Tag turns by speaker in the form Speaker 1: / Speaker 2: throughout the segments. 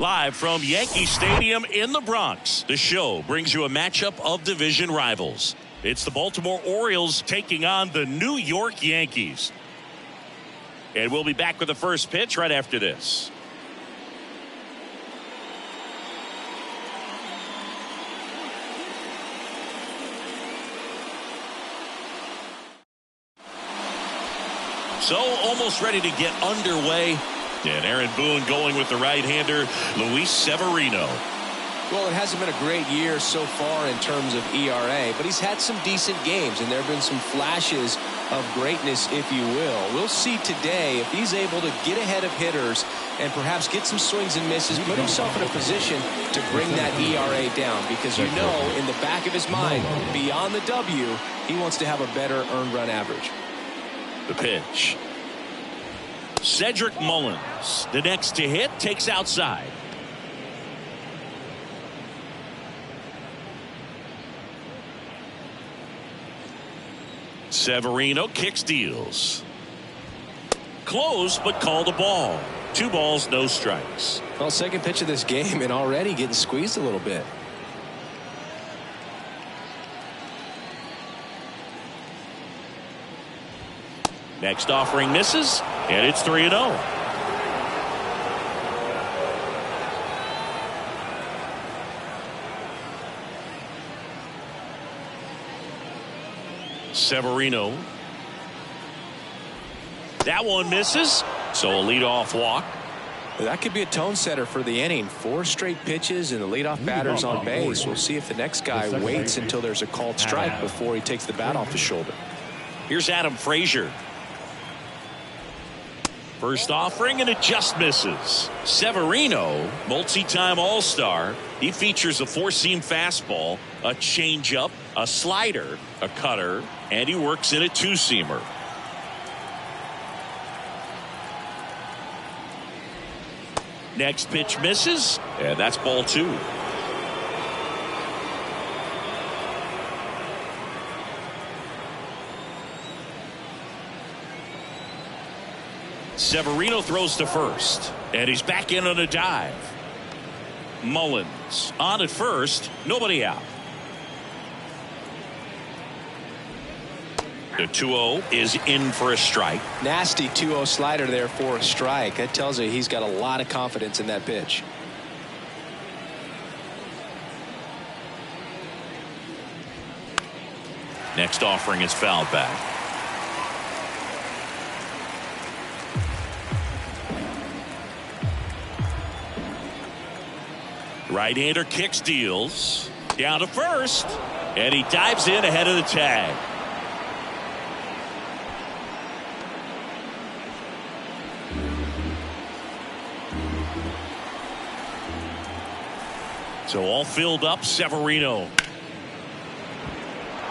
Speaker 1: Live from Yankee Stadium in the Bronx, the show brings you a matchup of division rivals. It's the Baltimore Orioles taking on the New York Yankees. And we'll be back with the first pitch right after this. So almost ready to get underway. And Aaron Boone going with the right-hander, Luis Severino.
Speaker 2: Well, it hasn't been a great year so far in terms of ERA, but he's had some decent games, and there have been some flashes of greatness, if you will. We'll see today if he's able to get ahead of hitters and perhaps get some swings and misses, put himself in a position to bring that ERA down, because you know in the back of his mind, beyond the W, he wants to have a better earned run average.
Speaker 1: The pitch. Cedric Mullins, the next to hit, takes outside. Severino kicks, deals. Close, but called a ball. 2 balls, no strikes.
Speaker 2: Well, second pitch of this game and already getting squeezed a little bit.
Speaker 1: Next offering misses, and it's 3-0. Severino. That one misses, so a leadoff walk.
Speaker 2: That could be a tone setter for the inning. 4 straight pitches and the leadoff batter's on base. We'll see if the next guy waits until there's a called strike before he takes the bat off his shoulder.
Speaker 1: Here's Adam Frazier. First offering, and it just misses. Severino, multi-time All-Star. He features a 4-seam fastball, a changeup, a slider, a cutter, and he works in a 2-seamer. Next pitch misses, and that's ball 2. Severino throws to first, and he's back in on a dive. Mullins on at first, nobody out. The 2-0 is in for a strike.
Speaker 2: Nasty 2-0 slider there for a strike. That tells you he's got a lot of confidence in that pitch.
Speaker 1: Next offering is fouled back. Right-hander kicks, deals. Down to first. And he dives in ahead of the tag. So all filled up, Severino.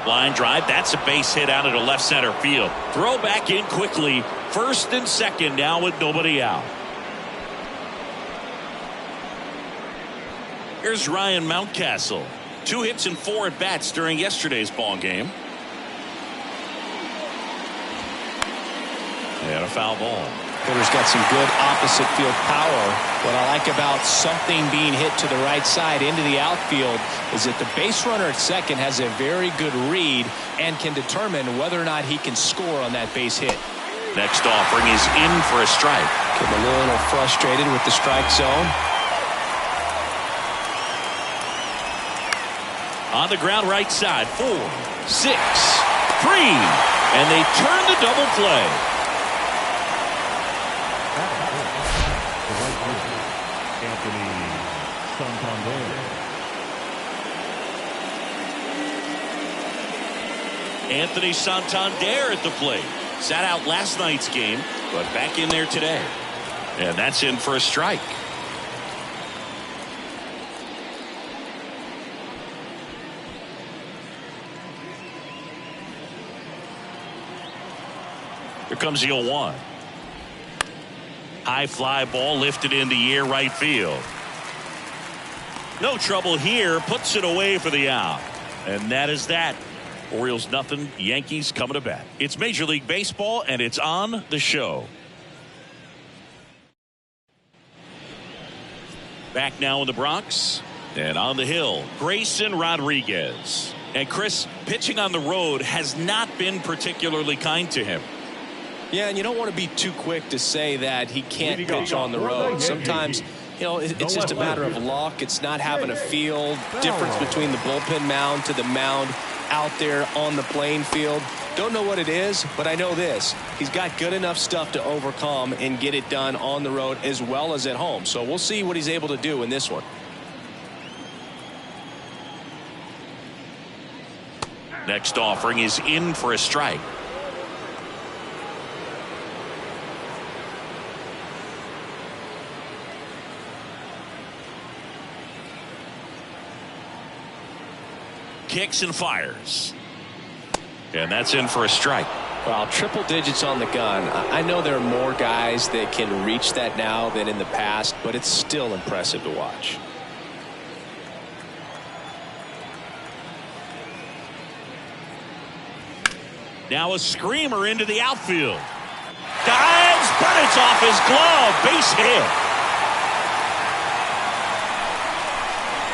Speaker 1: Line drive, that's a base hit out into left center field. Throw back in quickly. First and second now with nobody out. Here's Ryan Mountcastle. 2 hits and 4 at bats during yesterday's ball game. And a foul ball.
Speaker 2: Hitter's got some good opposite field power. What I like about something being hit to the right side into the outfield is that the base runner at second has a very good read and can determine whether or not he can score on that base hit.
Speaker 1: Next offering is in for a strike.
Speaker 2: Getting a little frustrated with the strike zone.
Speaker 1: On the ground right side, 4, 6, 3, and they turn the double play. Anthony Santander at the plate. Sat out last night's game, but back in there today. And that's in for a strike. Here comes the 0-1. High fly ball lifted in the air, right field. No trouble here, puts it away for the out. And that is that. Orioles nothing, Yankees coming to bat. It's Major League Baseball, and it's on the show. Back now in the Bronx. And on the hill, Grayson Rodriguez. And Chris, pitching on the road has not been particularly kind to him.
Speaker 2: Yeah, and you don't want to be too quick to say that he can't pitch on the road. Sometimes, you know, it's just a matter of luck. It's not having a feel. Difference between the bullpen mound to the mound out there on the playing field. Don't know what it is, but I know this. He's got good enough stuff to overcome and get it done on the road as well as at home. So we'll see what he's able to do in this one.
Speaker 1: Next offering is in for a strike. Kicks and fires. And that's in for a strike.
Speaker 2: Well, triple digits on the gun. I know there are more guys that can reach that now than in the past, but it's still impressive to watch.
Speaker 1: Now a screamer into the outfield. Dives, but it's off his glove. Base hit.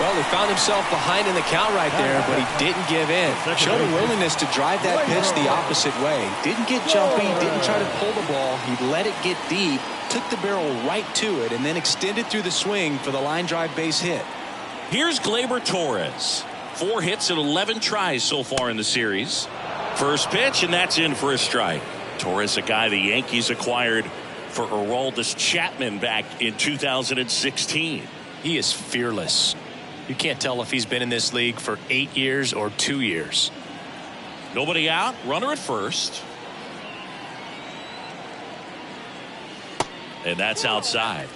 Speaker 2: Well, he found himself behind in the count right there, but he didn't give in. Showed a willingness to drive that pitch the opposite way. Didn't get jumpy, didn't try to pull the ball. He let it get deep, took the barrel right to it, and then extended through the swing for the line drive base hit.
Speaker 1: Here's Gleyber Torres. 4 hits and 11 tries so far in the series. First pitch, and that's in for a strike. Torres, a guy the Yankees acquired for Aroldis Chapman back in 2016.
Speaker 2: He is fearless. You can't tell if he's been in this league for 8 years or 2 years.
Speaker 1: Nobody out, runner at first. And that's outside.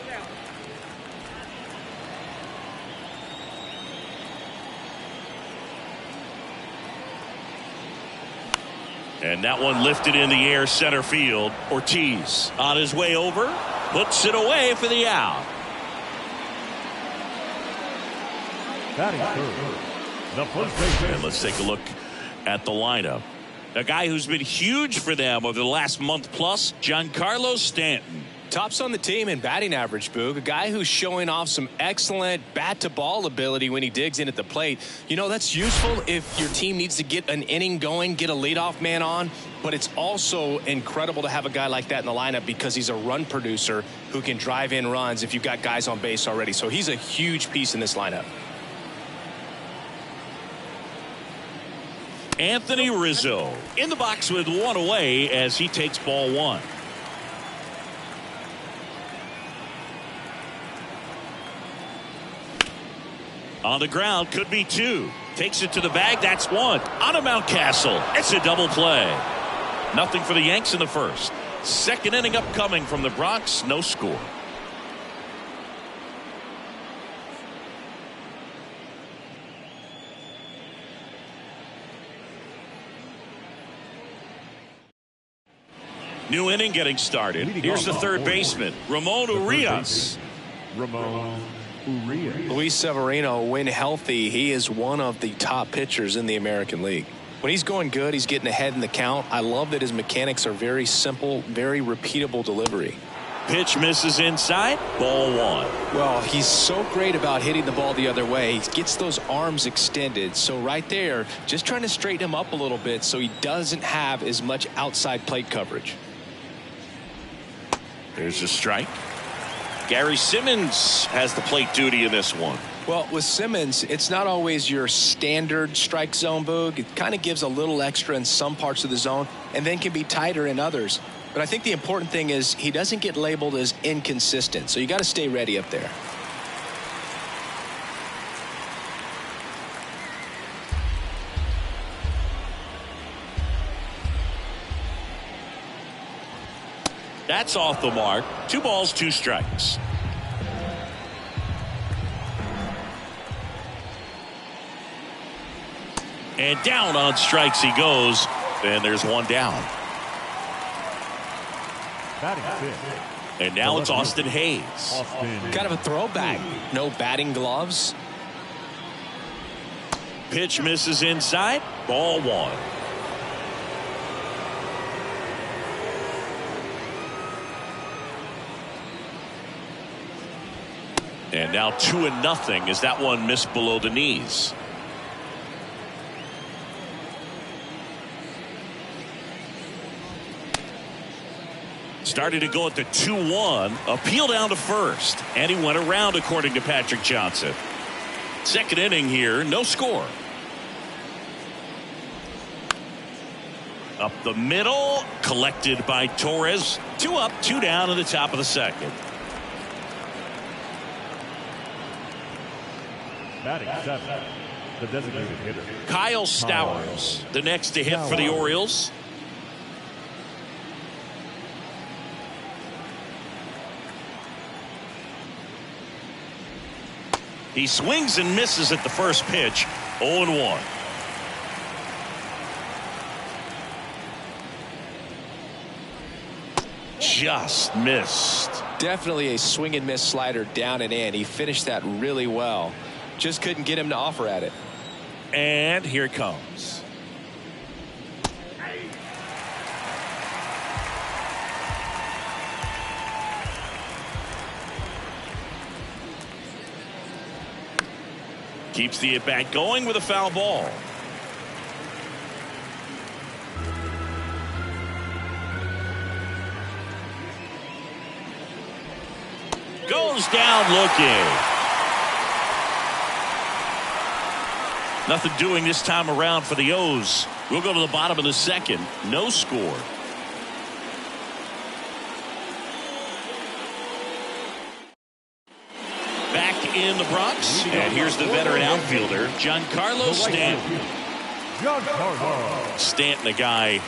Speaker 1: And that one lifted in the air center field. Ortiz on his way over, puts it away for the out. And let's take a look at the lineup. A guy who's been huge for them over the last month plus, Giancarlo Stanton.
Speaker 2: Tops on the team in batting average, Boog. A guy who's showing off some excellent bat-to-ball ability when he digs in at the plate. You know, that's useful if your team needs to get an inning going, get a leadoff man on. But it's also incredible to have a guy like that in the lineup because he's a run producer who can drive in runs if you've got guys on base already. So he's a huge piece in this lineup.
Speaker 1: Anthony Rizzo in the box with one away as he takes ball one. On the ground, could be 2. Takes it to the bag, that's 1. On to Mountcastle, it's a double play. Nothing for the Yanks in the first. Second inning upcoming from the Bronx, no score. New inning getting started. Here's the third baseman, Ramon Urias.
Speaker 2: Luis Severino, when healthy, he is one of the top pitchers in the American League. When he's going good, he's getting ahead in the count. I love that his mechanics are very simple, very repeatable delivery.
Speaker 1: Pitch misses inside, ball 1.
Speaker 2: Well, he's so great about hitting the ball the other way. He gets those arms extended. So right there, just trying to straighten him up a little bit so he doesn't have as much outside plate coverage.
Speaker 1: There's a strike. Gary Simmons has the plate duty in this one.
Speaker 2: Well, with Simmons, it's not always your standard strike zone, Boog. It kind of gives a little extra in some parts of the zone and then can be tighter in others. But I think the important thing is he doesn't get labeled as inconsistent. So you got to stay ready up there.
Speaker 1: That's off the mark. 2 balls, 2 strikes. And down on strikes he goes. And there's 1 down. And now it's Austin Hayes.
Speaker 2: Kind of a throwback. No batting gloves.
Speaker 1: Pitch misses inside. Ball 1. And now 2-0 as that one missed below the knees. Started to go at the 2-1. Appeal down to first. And he went around, according to Patrick Johnson. Second inning here, no score. Up the middle, collected by Torres. 2 up, 2 down in the top of the second.
Speaker 3: Batting 7, the designated hitter,
Speaker 1: Kyle Stowers, the next to hit for the Orioles. He swings and misses at the first pitch. 0-1. Just missed.
Speaker 2: Definitely a swing and miss slider down and in. He finished that really well. Just couldn't get him to offer at it.
Speaker 1: And here it comes. Keeps the at-bat going with a foul ball. Goes down looking. Nothing doing this time around for the O's. We'll go to the bottom of the second. No score. Back in the Bronx. And here's the veteran outfielder, Giancarlo Stanton. Stanton, a guy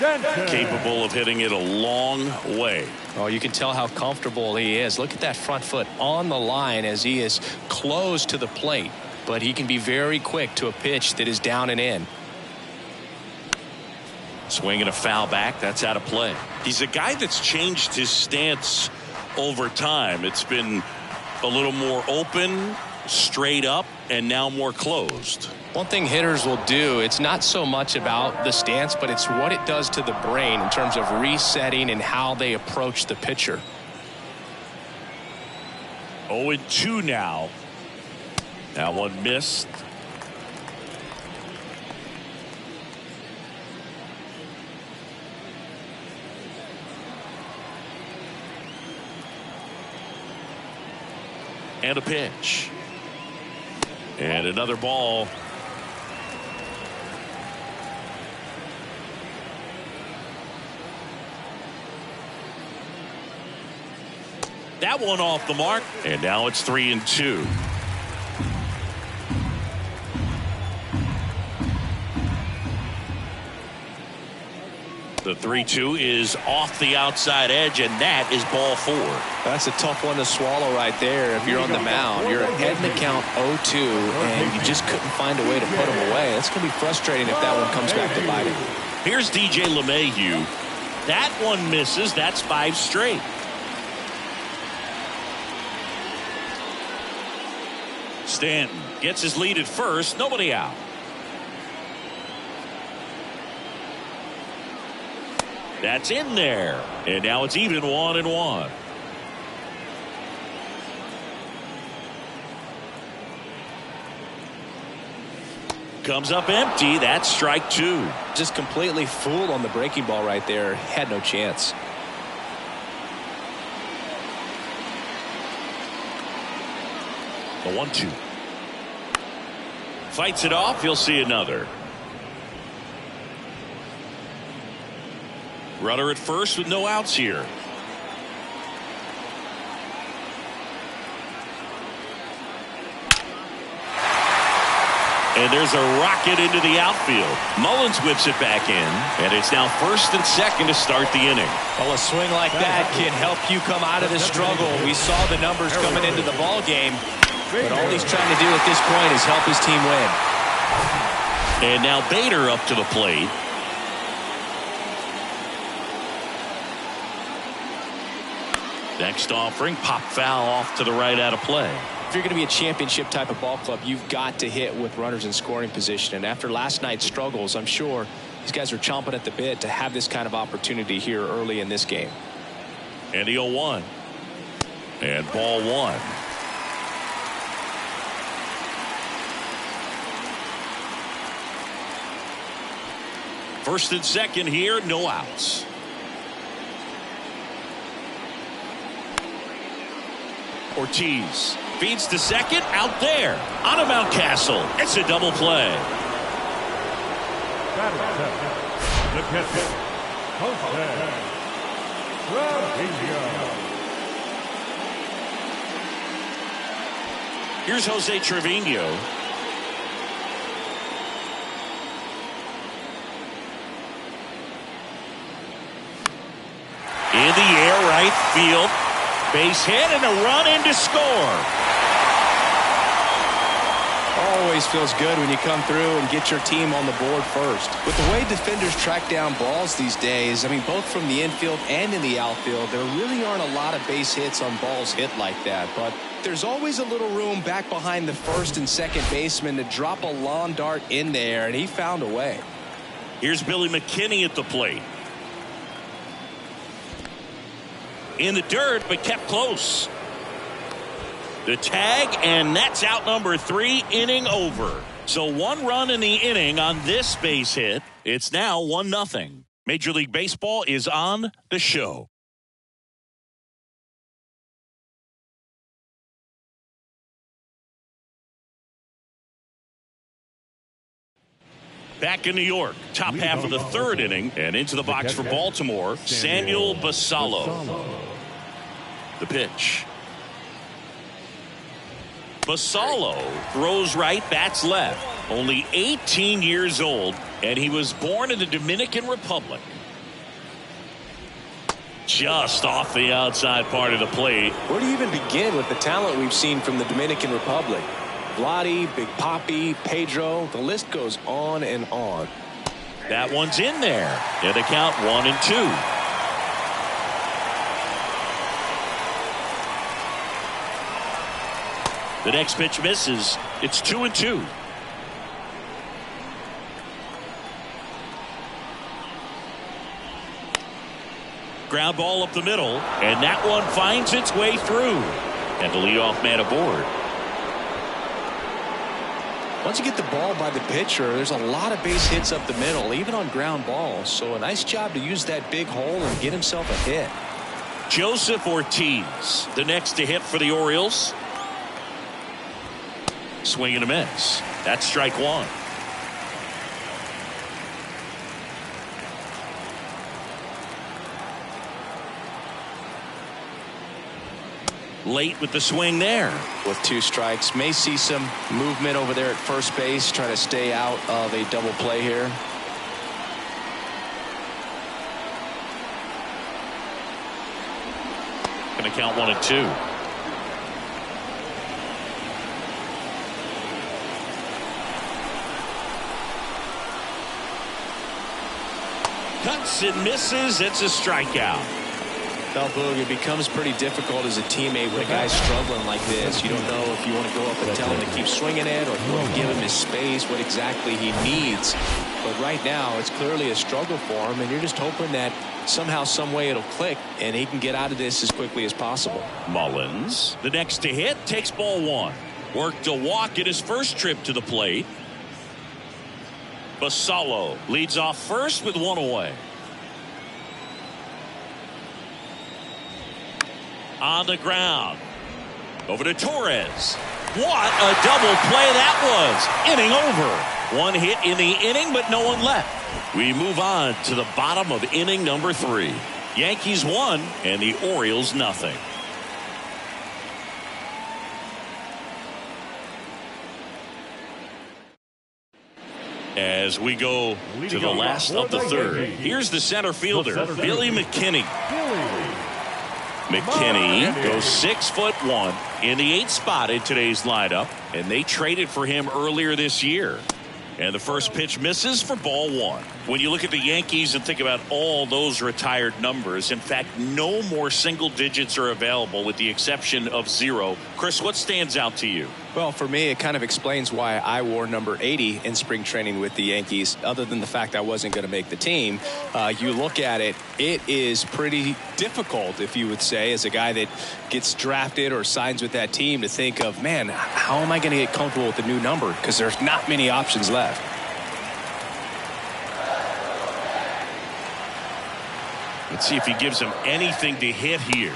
Speaker 1: capable of hitting it a long way.
Speaker 2: Oh, you can tell how comfortable he is. Look at that front foot on the line as he is close to the plate. But he can be very quick to a pitch that is down and in.
Speaker 1: Swinging a foul back. That's out of play. He's a guy that's changed his stance over time. It's been a little more open, straight up, and now more closed.
Speaker 2: One thing hitters will do, it's not so much about the stance, but it's what it does to the brain in terms of resetting and how they approach the pitcher.
Speaker 1: 0-2 now. That one missed. And a pitch. And another ball. That one off the mark. And now it's 3-2. The 3-2 is off the outside edge, and that is ball 4.
Speaker 2: That's a tough one to swallow right there. If you're on the mound, you're ahead in the count 0-2, and you just couldn't find a way to put him away. That's going to be frustrating if that one comes back to bite him.
Speaker 1: Here's DJ LeMahieu. That one misses. That's 5 straight. Stanton gets his lead at first. Nobody out. That's in there. And now it's even 1-1. Comes up empty. That's strike 2.
Speaker 2: Just completely fooled on the breaking ball right there. Had no chance.
Speaker 1: The 1-2. Fights it off. You'll see another. Runner at first with no outs here. And there's a rocket into the outfield. Mullins whips it back in, and it's now first and second to start the inning.
Speaker 2: Well, a swing like that can help you come out of the struggle. We saw the numbers coming into the ball game, but all he's trying to do at this point is help his team win.
Speaker 1: And now Bader up to the plate. Next offering, pop foul off to the right, out of play.
Speaker 2: If you're going to be a championship type of ball club, you've got to hit with runners in scoring position. And after last night's struggles, I'm sure these guys are chomping at the bit to have this kind of opportunity here early in this game.
Speaker 1: And the 0-1. And ball 1. First and second here, no outs. Ortiz feeds to second, out there. On a Mountcastle. It's a double play.
Speaker 3: The catcher, Jose Trevino.
Speaker 1: Here's Jose Trevino. In the air, right field. Base hit and a run in to score.
Speaker 2: Always feels good when you come through and get your team on the board first. With the way defenders track down balls these days, I mean, both from the infield and in the outfield, there really aren't a lot of base hits on balls hit like that. But there's always a little room back behind the first and second baseman to drop a lawn dart in there, and he found a way.
Speaker 1: Here's Billy McKinney at the plate. In the dirt, but kept close. The tag, and that's out number 3, inning over. So 1 run in the inning on this base hit. It's now 1-0. Major League Baseball is on the show. Back in New York, top half of the 3rd inning, and into the box for Baltimore, Samuel Basallo. The pitch. Basallo throws right, bats left. Only 18 years old, and he was born in the Dominican Republic. Just off the outside part of the plate.
Speaker 2: Where do you even begin with the talent we've seen from the Dominican Republic? Vladdy, Big Papi, Pedro, the list goes on and on.
Speaker 1: That one's in there. And the count 1-2. The next pitch misses. It's 2-2. Ground ball up the middle, and that one finds its way through. And the leadoff man aboard.
Speaker 2: Once you get the ball by the pitcher, there's a lot of base hits up the middle, even on ground balls. So a nice job to use that big hole and get himself a hit.
Speaker 1: Joseph Ortiz, the next to hit for the Orioles. Swing and a miss. That's strike 1. Late with the swing there.
Speaker 2: With 2 strikes, may see some movement over there at first base, trying to stay out of a double play here.
Speaker 1: Going to count 1-2. Cuts and misses. It's a strikeout.
Speaker 2: Well, Boog, it becomes pretty difficult as a teammate when a guy's struggling like this. You don't know if you want to go up and tell him to keep swinging it, or if you want to give him his space, what exactly he needs. But right now, it's clearly a struggle for him, and you're just hoping that somehow, some way it'll click, and he can get out of this as quickly as possible.
Speaker 1: Mullins, the next to hit, takes ball 1. Worked a walk at his first trip to the plate. Basallo leads off first with 1 away. On the ground. Over to Torres. What a double play that was. Inning over. 1 hit in the inning, but no one left. We move on to the bottom of inning number 3. Yankees 1 and the Orioles nothing. As we go to the last of the 3rd. Here's the center fielder, Billy McKinney. McKinney goes 6'1" in the 8th spot in today's lineup, and they traded for him earlier this year. And the first pitch misses for ball 1. When you look at the Yankees and think about all those retired numbers, in fact, no more single digits are available with the exception of 0. Chris, what stands out to you?
Speaker 2: Well, for me, it kind of explains why I wore number 80 in spring training with the Yankees, other than the fact I wasn't going to make the team. You look at it, it is pretty difficult, if you would say, as a guy that gets drafted or signs with that team, to think of, man, how am I going to get comfortable with the new number? Because there's not many options left.
Speaker 1: Let's see if he gives him anything to hit here.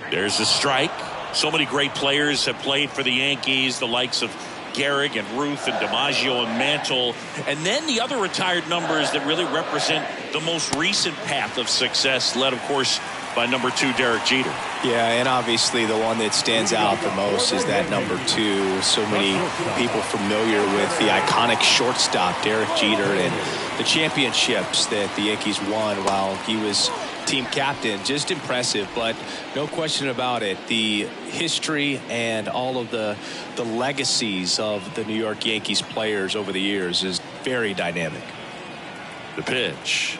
Speaker 1: There's a strike. So many great players have played for the Yankees, the likes of Gehrig and Ruth and DiMaggio and Mantle. And then the other retired numbers that really represent the most recent path of success, led, of course, by number 2, Derek Jeter.
Speaker 2: Yeah, and obviously the one that stands out the most is that number 2. So many people familiar with the iconic shortstop, Derek Jeter, and the championships that the Yankees won while he was team captain. Just impressive, but no question about it. The history and all of the legacies of the New York Yankees players over the years is very dynamic.
Speaker 1: The pitch.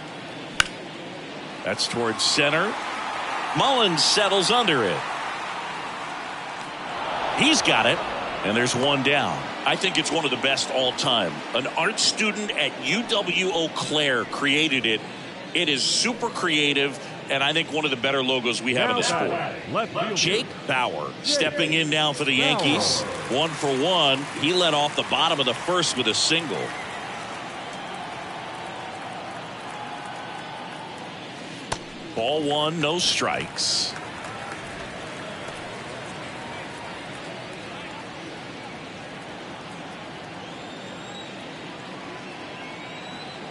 Speaker 1: That's towards center. Mullins settles under it. He's got it, and there's one down. I think it's one of the best all time. An art student at UW-Eau Claire created it. It is super creative, and I think one of the better logos we have in the sport. Jake Bauer stepping in now for the Yankees. 1 for 1. He led off the bottom of the first with a single. Ball 1, no strikes.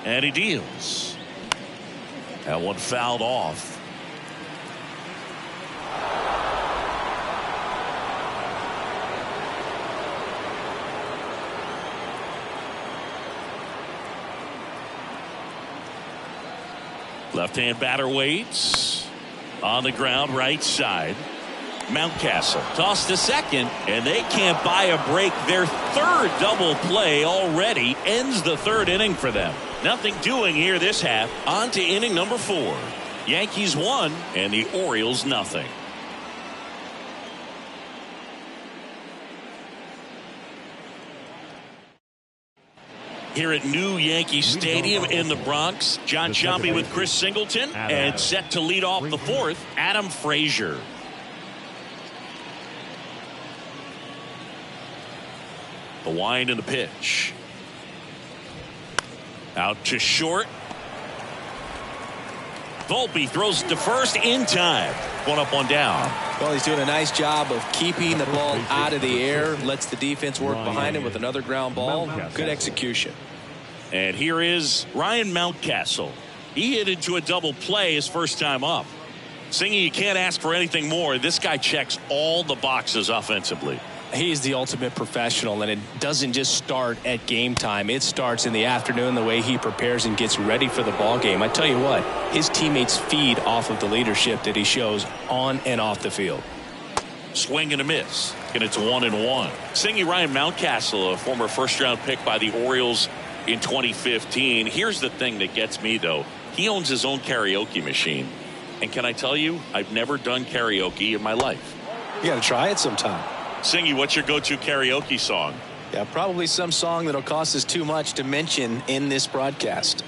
Speaker 1: And he deals. That one fouled off. Left-hand batter waits. On the ground, right side. Mountcastle tossed to second, and they can't buy a break. Their third double play already ends the third inning for them. Nothing doing here this half. On to inning number 4. Yankees 1 and the Orioles nothing. Here at New Yankee Stadium in the Bronx, John Sciambi with Chris Singleton, and set to lead off the 4th, Adam Frazier. The wind and the pitch. Out to short. Volpe throws to first in time. 1 up, 1 down.
Speaker 2: Well, he's doing a nice job of keeping the ball out of the air. Lets the defense work behind him with another ground ball. Good execution.
Speaker 1: And here is Ryan Mountcastle. He hit into a double play his first time up. Singy, you can't ask for anything more. This guy checks all the boxes offensively.
Speaker 2: He's the ultimate professional, and it doesn't just start at game time. It starts in the afternoon, the way he prepares and gets ready for the ball game. I tell you what, his teammates feed off of the leadership that he shows on and off the field.
Speaker 1: Swing and a miss, and it's 1-1. Singy, Ryan Mountcastle, a former first-round pick by the Orioles in 2015. Here's the thing that gets me, though. He owns his own karaoke machine. And can I tell you, I've never done karaoke in my life.
Speaker 2: You got to try it sometime.
Speaker 1: Singy, what's your go-to karaoke song?
Speaker 2: Yeah, probably some song that'll cost us too much to mention in this broadcast.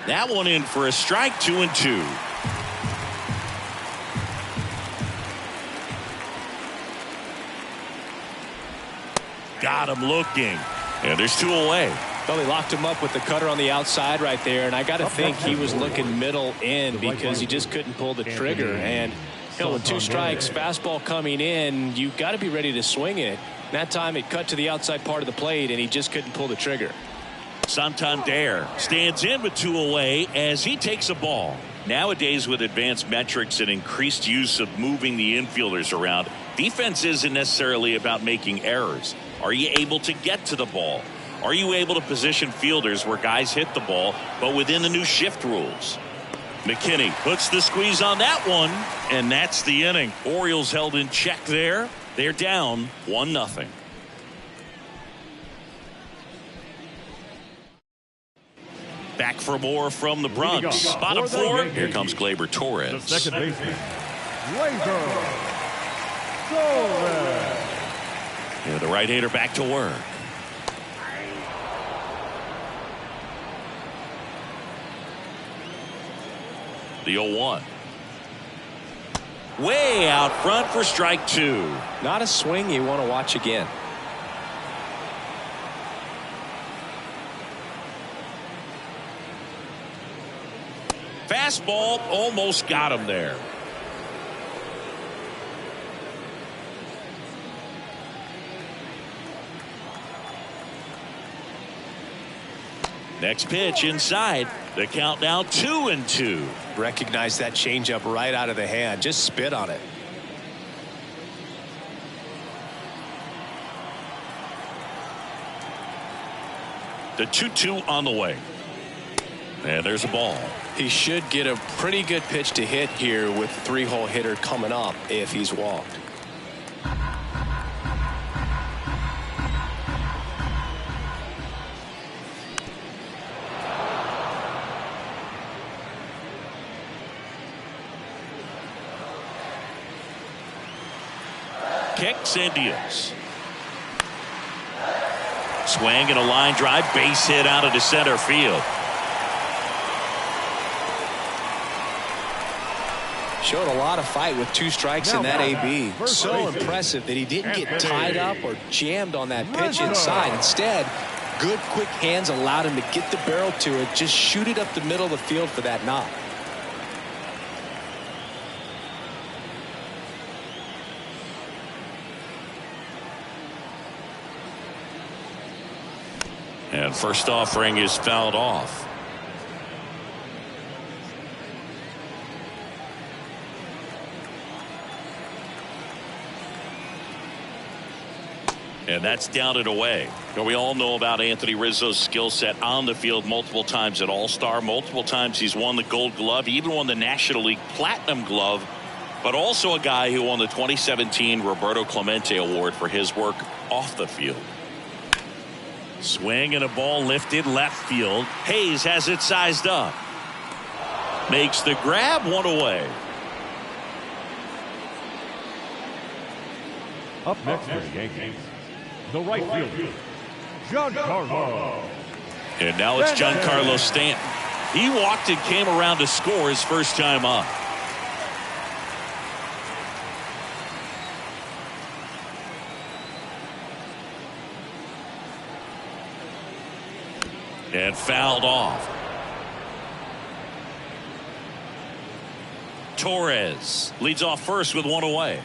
Speaker 1: That one in for a strike. 2-2. Got him looking. And there's 2 away.
Speaker 2: Well, he locked him up with the cutter on the outside right there, and I got to think he was looking middle in because he just couldn't pull the trigger. And with 2 strikes, fastball coming in, you got to be ready to swing it. That time it cut to the outside part of the plate, and he just couldn't pull the trigger.
Speaker 1: Santander stands in with 2 away as he takes a ball. Nowadays, with advanced metrics and increased use of moving the infielders around, defense isn't necessarily about making errors. Are you able to get to the ball? Are you able to position fielders where guys hit the ball, but within the new shift rules? McKinney puts the squeeze on that one, and that's the inning. Orioles held in check there. They're down 1-0. Back for more from the Bronx. Bottom 4. Here comes Gleyber Torres.
Speaker 3: The second baseman, Gleyber Torres.
Speaker 1: Yeah, the right-hander back to work. The 0-1. Way out front for strike 2.
Speaker 2: Not a swing you want to watch again.
Speaker 1: Fastball almost got him there. Next pitch inside. The count now 2-2.
Speaker 2: Recognize that changeup right out of the hand. Just spit on it.
Speaker 1: The 2-2 on the way. And there's a ball.
Speaker 2: He should get a pretty good pitch to hit here with the 3-hole hitter coming up if he's walked.
Speaker 1: Kicks and deals. Swing and a line drive, base hit out into center field.
Speaker 2: Showed a lot of fight with 2 strikes in that AB. So impressive that he didn't get tied up or jammed on that pitch inside. Instead, good quick hands allowed him to get the barrel to it, just shoot it up the middle of the field for that knock.
Speaker 1: And first offering is fouled off. And that's down and away. Now, we all know about Anthony Rizzo's skill set on the field. Multiple times at All-Star. Multiple times he's won the Gold Glove. He even won the National League Platinum Glove. But also a guy who won the 2017 Roberto Clemente Award for his work off the field. Swing and a ball lifted left field. Hayes has it sized up. Makes the grab, 1 away.
Speaker 3: Up next for the Yankees, the right fielder, Giancarlo.
Speaker 1: And now it's Giancarlo Stanton. He walked and came around to score his first time up. And fouled off. Torres leads off first with 1 away.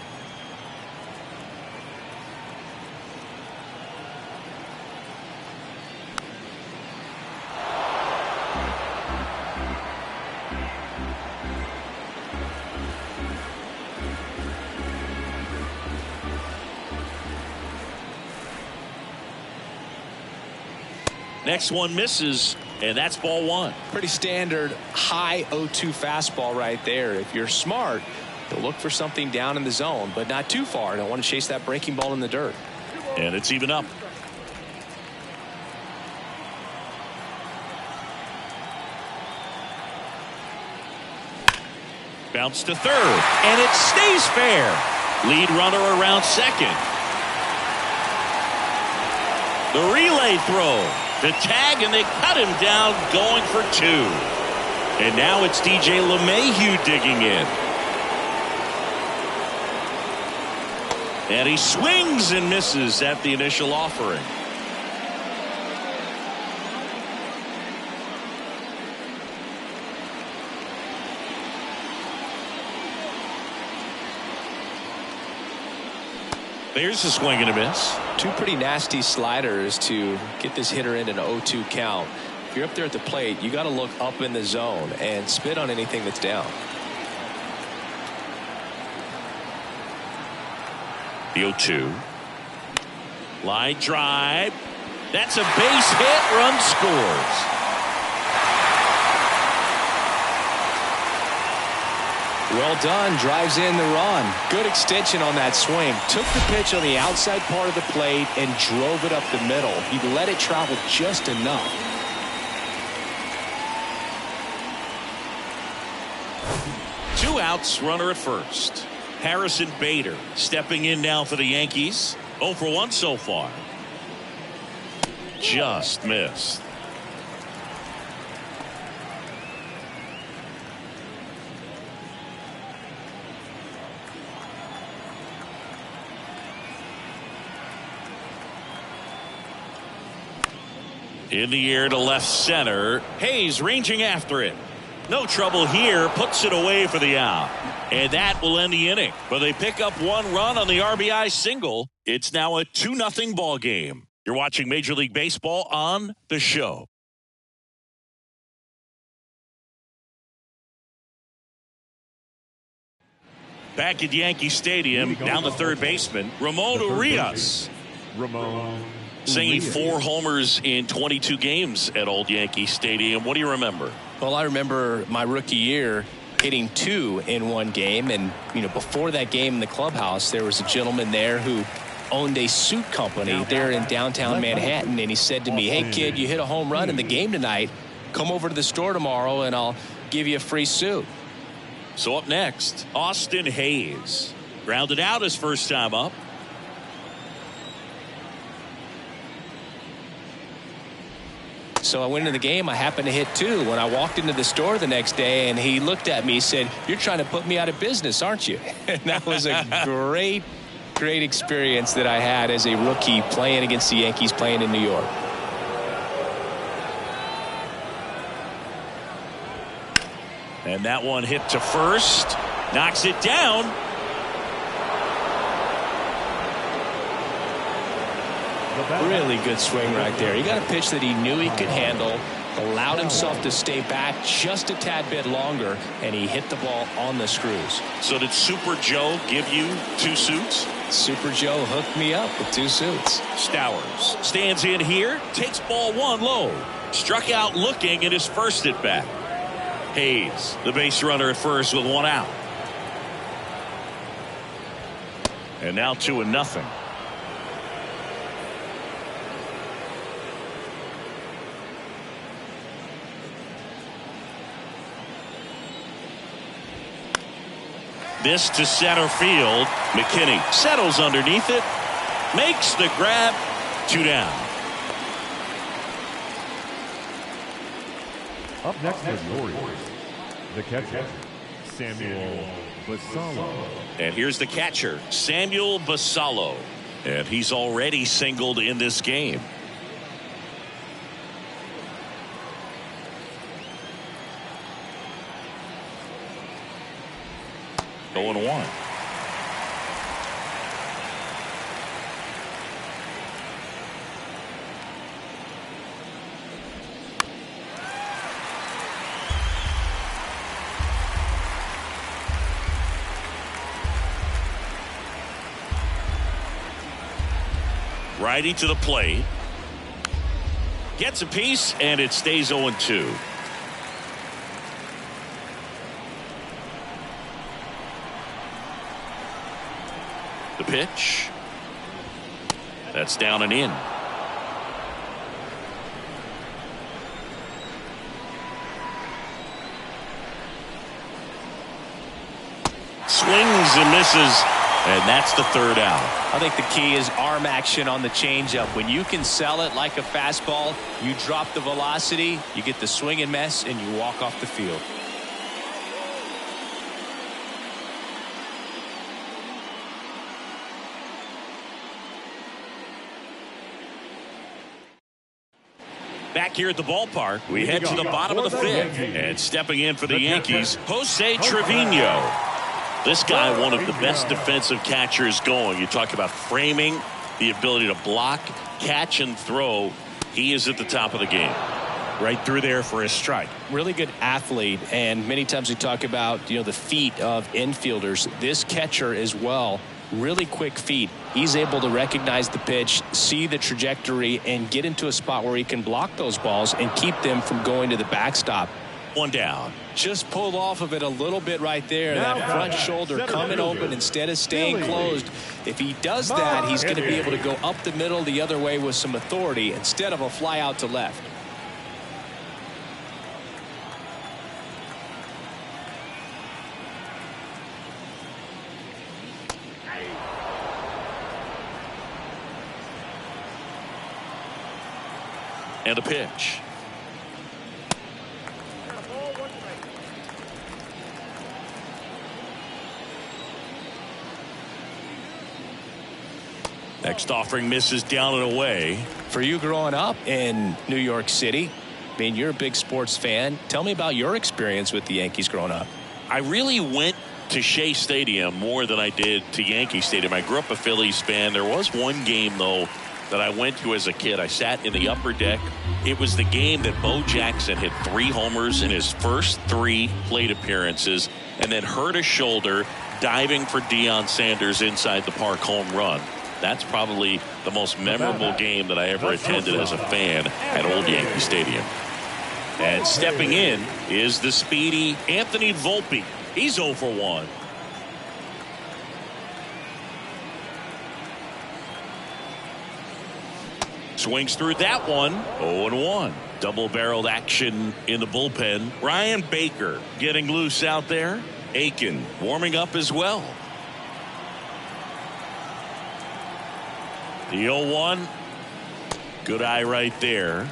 Speaker 1: Next one misses, and that's ball 1.
Speaker 2: Pretty standard high 0-2 fastball right there. If you're smart, you'll look for something down in the zone, but not too far. Don't want to chase that breaking ball in the dirt.
Speaker 1: And it's even up. Bounce to third, and it stays fair. Lead runner around second. The relay throw. The tag, and they cut him down going for 2. And now it's DJ LeMahieu digging in. And he swings and misses at the initial offering. There's a swing and a miss.
Speaker 2: 2 pretty nasty sliders to get this hitter in an 0-2 count. If you're up there at the plate, you got to look up in the zone and spit on anything that's down.
Speaker 1: The 0-2. Line drive. That's a base hit. Run scores.
Speaker 2: Well done. Drives in the run. Good extension on that swing. Took the pitch on the outside part of the plate and drove it up the middle. He let it travel just enough.
Speaker 1: Two outs, runner at first. Harrison Bader stepping in now for the Yankees. 0 for 1 so far. Just missed. In the air to left center. Hayes ranging after it. No trouble here. Puts it away for the out. And that will end the inning. But they pick up one run on the RBI single. It's now a 2-0 ball game. You're watching Major League Baseball on The Show. Back at Yankee Stadium, down the third baseman, Ramon Urias. Singing 4 homers in 22 games at Old Yankee Stadium. What do you remember?
Speaker 2: Well, I remember my rookie year hitting 2 in one game. And, before that game in the clubhouse, there was a gentleman there who owned a suit company there in downtown Manhattan. And he said to me, "Hey, kid, you hit a home run in the game tonight. Come over to the store tomorrow and I'll give you a free suit."
Speaker 1: So up next, Austin Hayes. Grounded out his first time up.
Speaker 2: So I went into the game. I happened to hit 2 when I walked into the store the next day, and he looked at me and said, "You're trying to put me out of business, aren't you?" And that was a great experience that I had as a rookie playing against the Yankees, playing in New York.
Speaker 1: And that one hit to first. Knocks it down.
Speaker 2: Really good swing right there. He got a pitch that he knew he could handle, allowed himself to stay back just a tad bit longer, and he hit the ball on the screws.
Speaker 1: So did Super Joe give you 2 suits?
Speaker 2: Super Joe hooked me up with 2 suits.
Speaker 1: Stowers stands in here, takes ball 1 low. Struck out looking at his first at bat. Hayes, the base runner at first with 1 out. And now 2-0. This to center field. McKinney settles underneath it. Makes the grab. 2 down.
Speaker 3: Up next for the Orioles, the catcher, Samuel Basallo.
Speaker 1: And here's the catcher, Samuel Basallo. And he's already singled in this game. Going 1. Righty to the plate. Gets a piece, and it stays 0-2. The pitch. That's down and in. Swings and misses. And that's the 3rd out.
Speaker 2: I think the key is arm action on the changeup. When you can sell it like a fastball, you drop the velocity, you get the swing and miss, and you walk off the field.
Speaker 1: Back here at the ballpark, we head to the bottom of the 5th. And stepping in for the Yankees, Jose Trevino. This guy, one of the best defensive catchers going. You talk about framing, the ability to block, catch, and throw. He is at the top of the game. Right through there for his strike.
Speaker 2: Really good athlete, and many times we talk about the feet of infielders. This catcher as well, really quick feet. He's able to recognize the pitch, see the trajectory, and get into a spot where he can block those balls and keep them from going to the backstop.
Speaker 1: 1 down.
Speaker 2: Just pulled off of it a little bit right there. That front shoulder coming open instead of staying closed. If he does that, he's going to be able to go up the middle the other way with some authority instead of a fly out to left.
Speaker 1: And a pitch. Next offering misses down and away.
Speaker 2: For you growing up in New York City, I mean, you're a big sports fan. Tell me about your experience with the Yankees growing up.
Speaker 1: I really went to Shea Stadium more than I did to Yankee Stadium. I grew up a Phillies fan. There was one game, though, that I went to as a kid. I sat in the upper deck. It was the game that Bo Jackson hit 3 homers in his first 3 plate appearances and then hurt his shoulder diving for Deion Sanders inside the park home run. That's probably the most memorable game that I ever attended as a fan at Old Yankee Stadium. And stepping in is the speedy Anthony Volpe. He's 0 for 1. Swings through that one. 0-1. Double-barreled action in the bullpen. Ryan Baker getting loose out there. Aiken warming up as well. The 0-1. Good eye right there.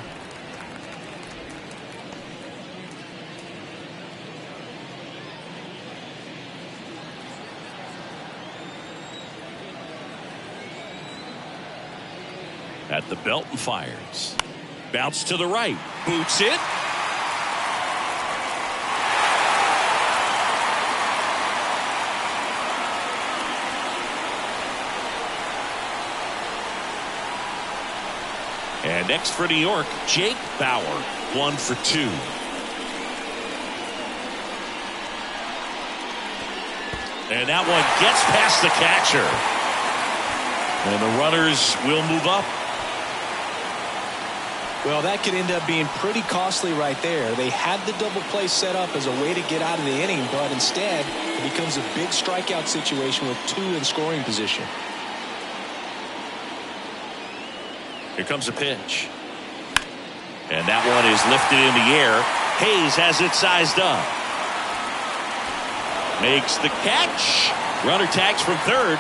Speaker 1: At the belt and fires. Bounce to the right. Boots it. And next for New York, Jake Bauer, 1 for 2. And that one gets past the catcher. And the runners will move up.
Speaker 2: Well, that could end up being pretty costly right there. They had the double play set up as a way to get out of the inning, but instead it becomes a big strikeout situation with 2 in scoring position.
Speaker 1: Here comes a pitch. And that one is lifted in the air. Hayes has it sized up. Makes the catch. Runner tags from third.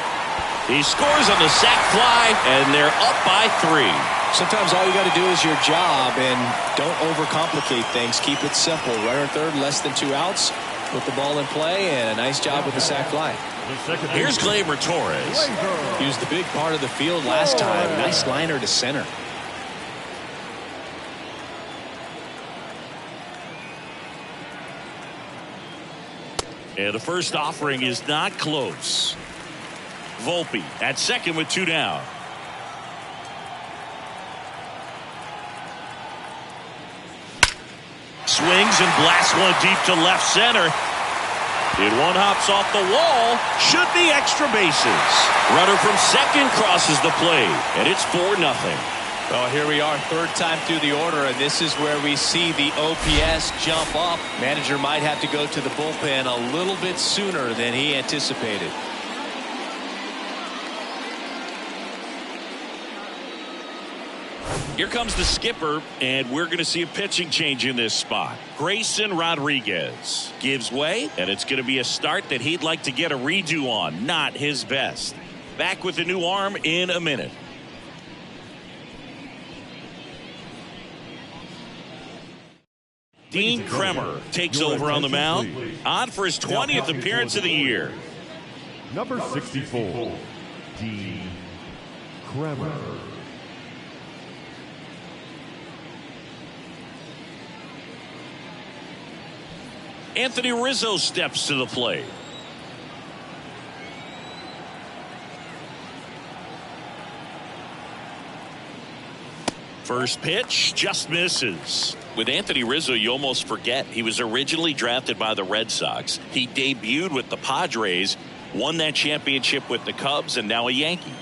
Speaker 1: He scores on the sac fly, and they're up by 3.
Speaker 2: Sometimes all you got to do is your job, and don't overcomplicate things. Keep it simple. Runner third, less than 2 outs. Put the ball in play, and a nice job with the sac fly.
Speaker 1: Here's Gleyber Torres.
Speaker 2: He was the big part of the field last time. Nice liner to center.
Speaker 1: And the first offering is not close. Volpe at second with 2 down. Swings and blasts one deep to left center. And one hops off the wall. Should be extra bases. Runner from second crosses the plate, and it's 4-0.
Speaker 2: Well, here we are, third time through the order, and this is where we see the OPS jump up. Manager might have to go to the bullpen a little bit sooner than he anticipated.
Speaker 1: Here comes the skipper, and we're going to see a pitching change in this spot. Grayson Rodriguez gives way, and it's going to be a start that he'd like to get a redo on. Not his best. Back with the new arm in a minute. Dean Kremer takes over on the mound. On for his 20th appearance of the year.
Speaker 3: Number 64, Dean Kremer.
Speaker 1: Anthony Rizzo steps to the plate. First pitch just misses. With Anthony Rizzo, you almost forget he was originally drafted by the Red Sox. He debuted with the Padres, won that championship with the Cubs, and now a Yankee.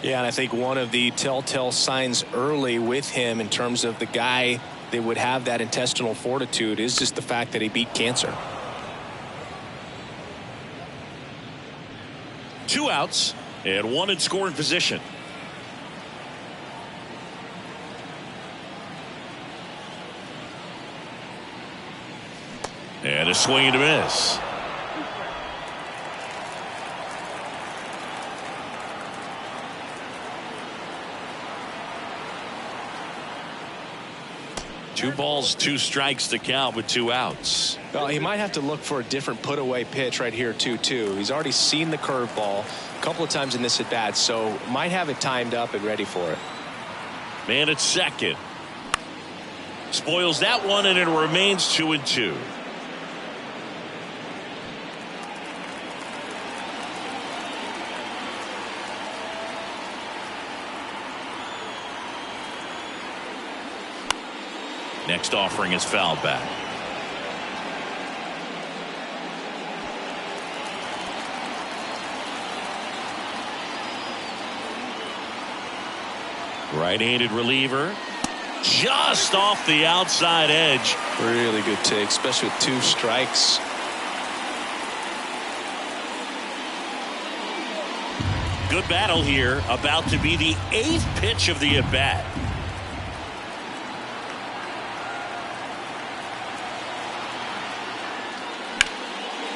Speaker 2: Yeah, and I think one of the telltale signs early with him in terms of the guy that would have that intestinal fortitude is just the fact that he beat cancer.
Speaker 1: 2 outs and 1 in scoring position. And a swing and a miss. 2 balls, 2 strikes to count with 2 outs.
Speaker 2: Well, he might have to look for a different put away pitch right here 2-2. He's already seen the curveball a couple of times in this at bat, so might have it timed up and ready for it.
Speaker 1: Man at second. Spoils that one, and it remains 2-2. Next offering is fouled back. Right-handed reliever. Just off the outside edge.
Speaker 2: Really good take, especially with 2 strikes.
Speaker 1: Good battle here. About to be the 8th pitch of the at-bat.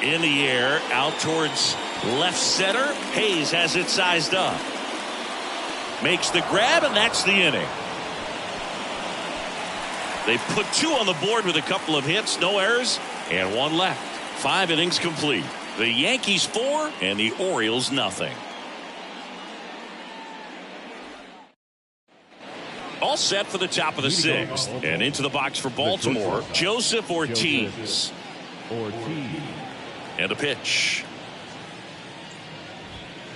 Speaker 1: In the air, out towards left center. Hayes has it sized up. Makes the grab, and that's the inning. They put 2 on the board with a couple of hits, no errors, and 1 left. 5 innings complete. The Yankees 4 and the Orioles nothing. All set for the top of the 6th. And into the box for Baltimore, Joseph Ortiz. And a pitch.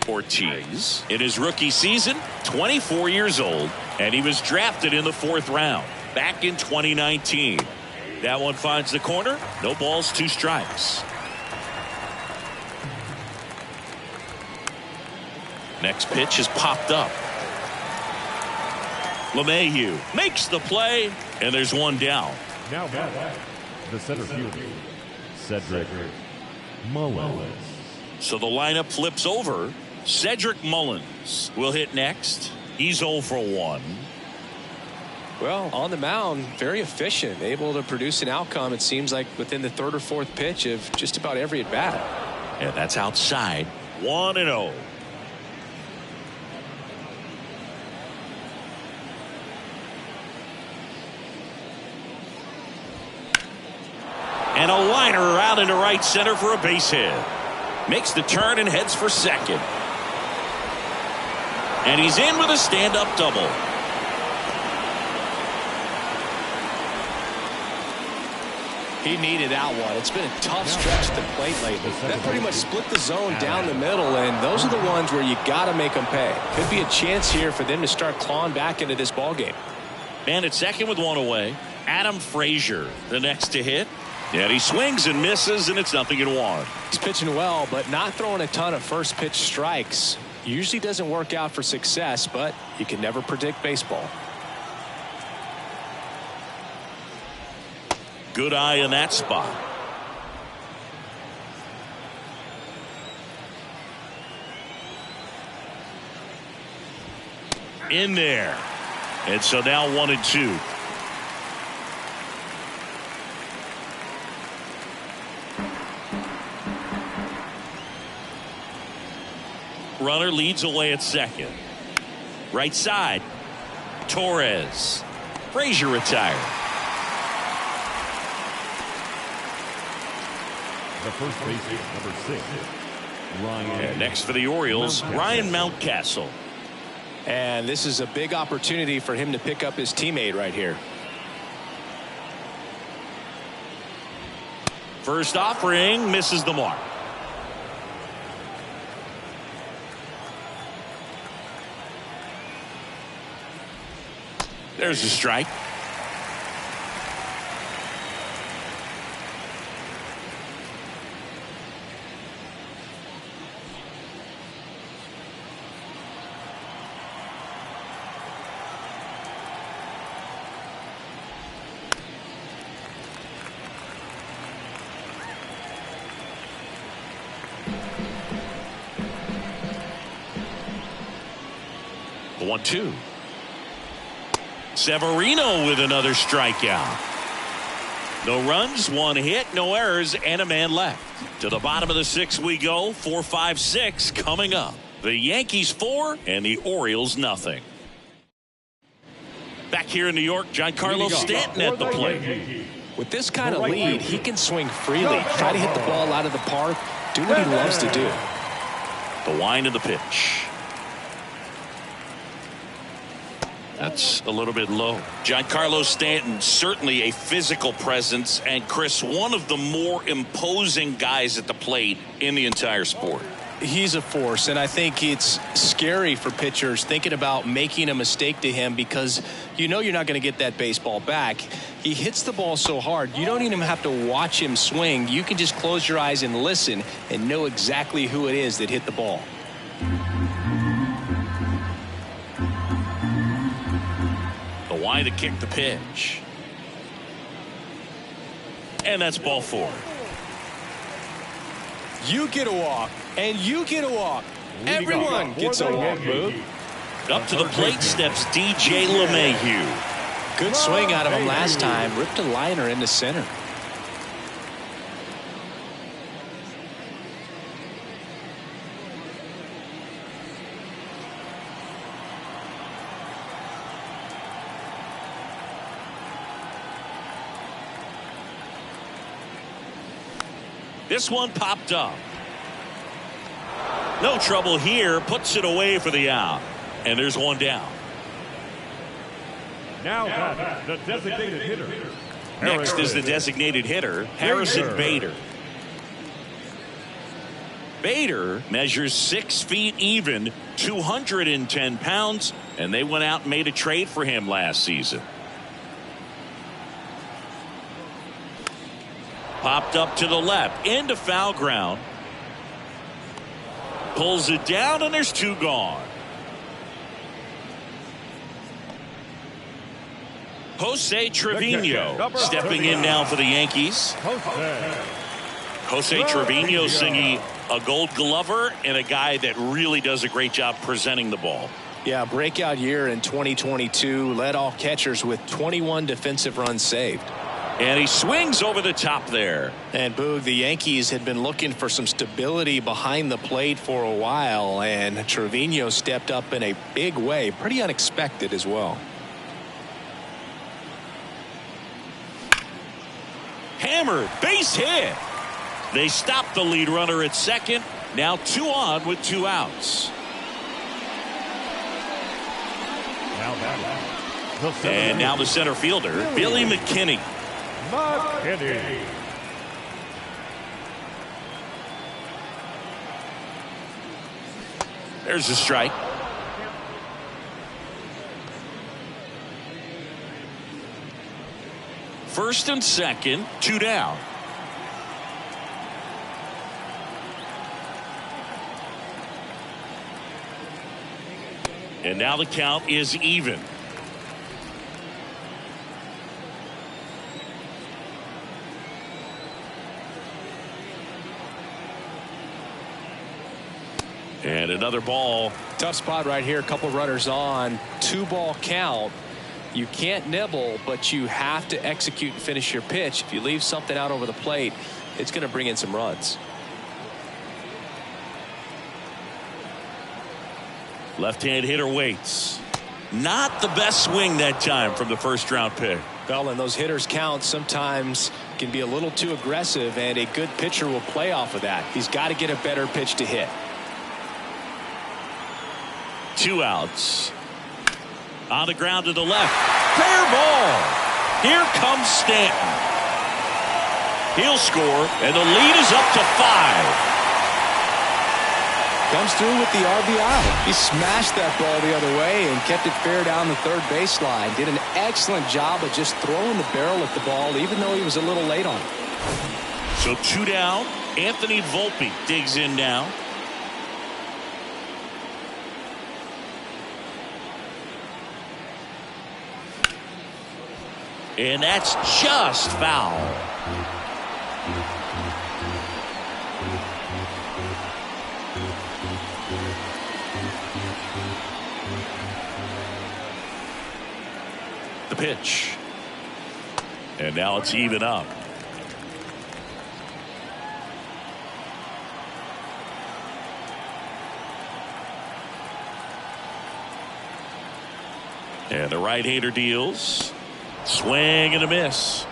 Speaker 1: Ortiz, in his rookie season, 24 years old, and he was drafted in the 4th round back in 2019. That one finds the corner. No balls, 2 strikes. Next pitch is popped up. LeMahieu makes the play, and there's 1 down.
Speaker 3: Now back, the center fielder, Cedric Mullins.
Speaker 1: So the lineup flips over. Cedric Mullins will hit next. He's 0 for 1.
Speaker 2: Well, on the mound, very efficient, able to produce an outcome, it seems like, within the 3rd or 4th pitch of just about every at bat.
Speaker 1: And that's outside. 1-0. And a liner out into right center for a base hit. Makes the turn and heads for second. And he's in with a stand-up double.
Speaker 2: He needed that one. It's been a tough stretch at the plate lately. That pretty much split the zone down the middle, and those are the ones where you got to make them pay. Could be a chance here for them to start clawing back into this ballgame.
Speaker 1: Man at second with 1 away. Adam Frazier, the next to hit. And he swings and misses, and it's 0-1.
Speaker 2: He's pitching well, but not throwing a ton of first pitch strikes. Usually doesn't work out for success, but you can never predict baseball.
Speaker 1: Good eye in that spot. In there. And so now 1-2. Runner leads away at second. Right side. Torres. Frazier retired.
Speaker 3: The first baseman, number 6, Ryan.
Speaker 1: And next for the Orioles, Ryan Mountcastle.
Speaker 2: And this is a big opportunity for him to pick up his teammate right here.
Speaker 1: First offering misses the mark. There's a strike. The 1-2. Severino with another strikeout. No runs, 1 hit, no errors, and a man left. To the bottom of the 6th we go. 4, 5, 6 coming up. The Yankees 4 and the Orioles nothing. Back here in New York, Giancarlo Stanton at the plate.
Speaker 2: With this kind of lead, he can swing freely, try to hit the ball out of the park, do what he loves to do.
Speaker 1: The wind of the pitch. That's a little bit low. Giancarlo Stanton, certainly a physical presence, and Chris, one of the more imposing guys at the plate in the entire sport.
Speaker 2: He's a force, and I think it's scary for pitchers thinking about making a mistake to him because you know you're not going to get that baseball back. He hits the ball so hard, you don't even have to watch him swing. You can just close your eyes and listen and know exactly who it is that hit the ball.
Speaker 1: The wide to kick the pitch. And that's ball 4.
Speaker 2: You get a walk, and you get a walk. Everyone gets a walk, Boog.
Speaker 1: Up to the plate steps DJ LeMahieu.
Speaker 2: Good swing out of him last time. Ripped a liner into center.
Speaker 1: This one popped up. No trouble here. Puts it away for the out. And there's one down.
Speaker 3: Now the designated hitter.
Speaker 1: Next is the designated hitter, Harrison Bader. Bader measures 6 feet even, 210 pounds, and they went out and made a trade for him last season. Popped up to the left, into foul ground. Pulls it down, and there's 2 gone. Jose Trevino stepping in now for the Yankees. Jose Trevino singing a Gold Glover and a guy that really does a great job presenting the ball.
Speaker 2: Yeah, breakout year in 2022. Led all catchers with 21 defensive runs saved.
Speaker 1: And he swings over the top there.
Speaker 2: And Boog, the Yankees had been looking for some stability behind the plate for a while, and Trevino stepped up in a big way. Pretty unexpected as well.
Speaker 1: Hammered, base hit. They stop the lead runner at second. Now 2 on with 2 outs. And now the center fielder, Billy McKinney. There's a strike. First and second, 2 down. And now the count is even. And another ball.
Speaker 2: Tough spot right here. A couple runners on. 2-ball count. You can't nibble, but you have to execute and finish your pitch. If you leave something out over the plate, it's going to bring in some runs.
Speaker 1: Left-hand hitter waits. Not the best swing that time from the first-round pick.
Speaker 2: Well, and those hitters count sometimes can be a little too aggressive, and a good pitcher will play off of that. He's got to get a better pitch to hit.
Speaker 1: 2 outs. On the ground to the left. Fair ball. Here comes Stanton. He'll score, and the lead is up to 5.
Speaker 2: Comes through with the RBI. He smashed that ball the other way and kept it fair down the third baseline. Did an excellent job of just throwing the barrel at the ball, even though he was a little late on it.
Speaker 1: So 2 down. Anthony Volpe digs in now. And that's just foul. The pitch. And now it's even up. And the right-hander deals. Swing and a miss.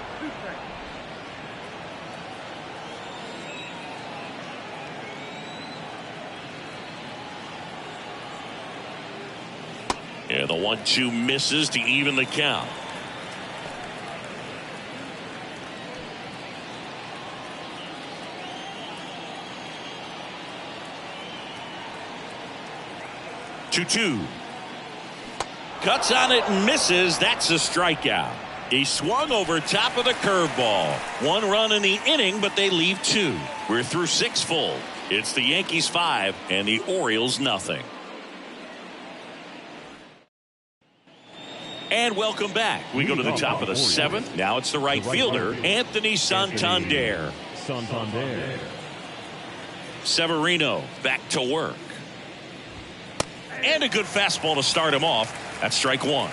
Speaker 1: And the 1-2 misses to even the count. Two. Cuts on it and misses. That's a strikeout. He swung over top of the curveball. 1 run in the inning, but they leave 2. We're through 6 full. It's the Yankees 5 and the Orioles nothing. And welcome back. We go to the top of the 7th. Now it's the right fielder, Anthony Santander. Severino back to work. And a good fastball to start him off. That's strike 1.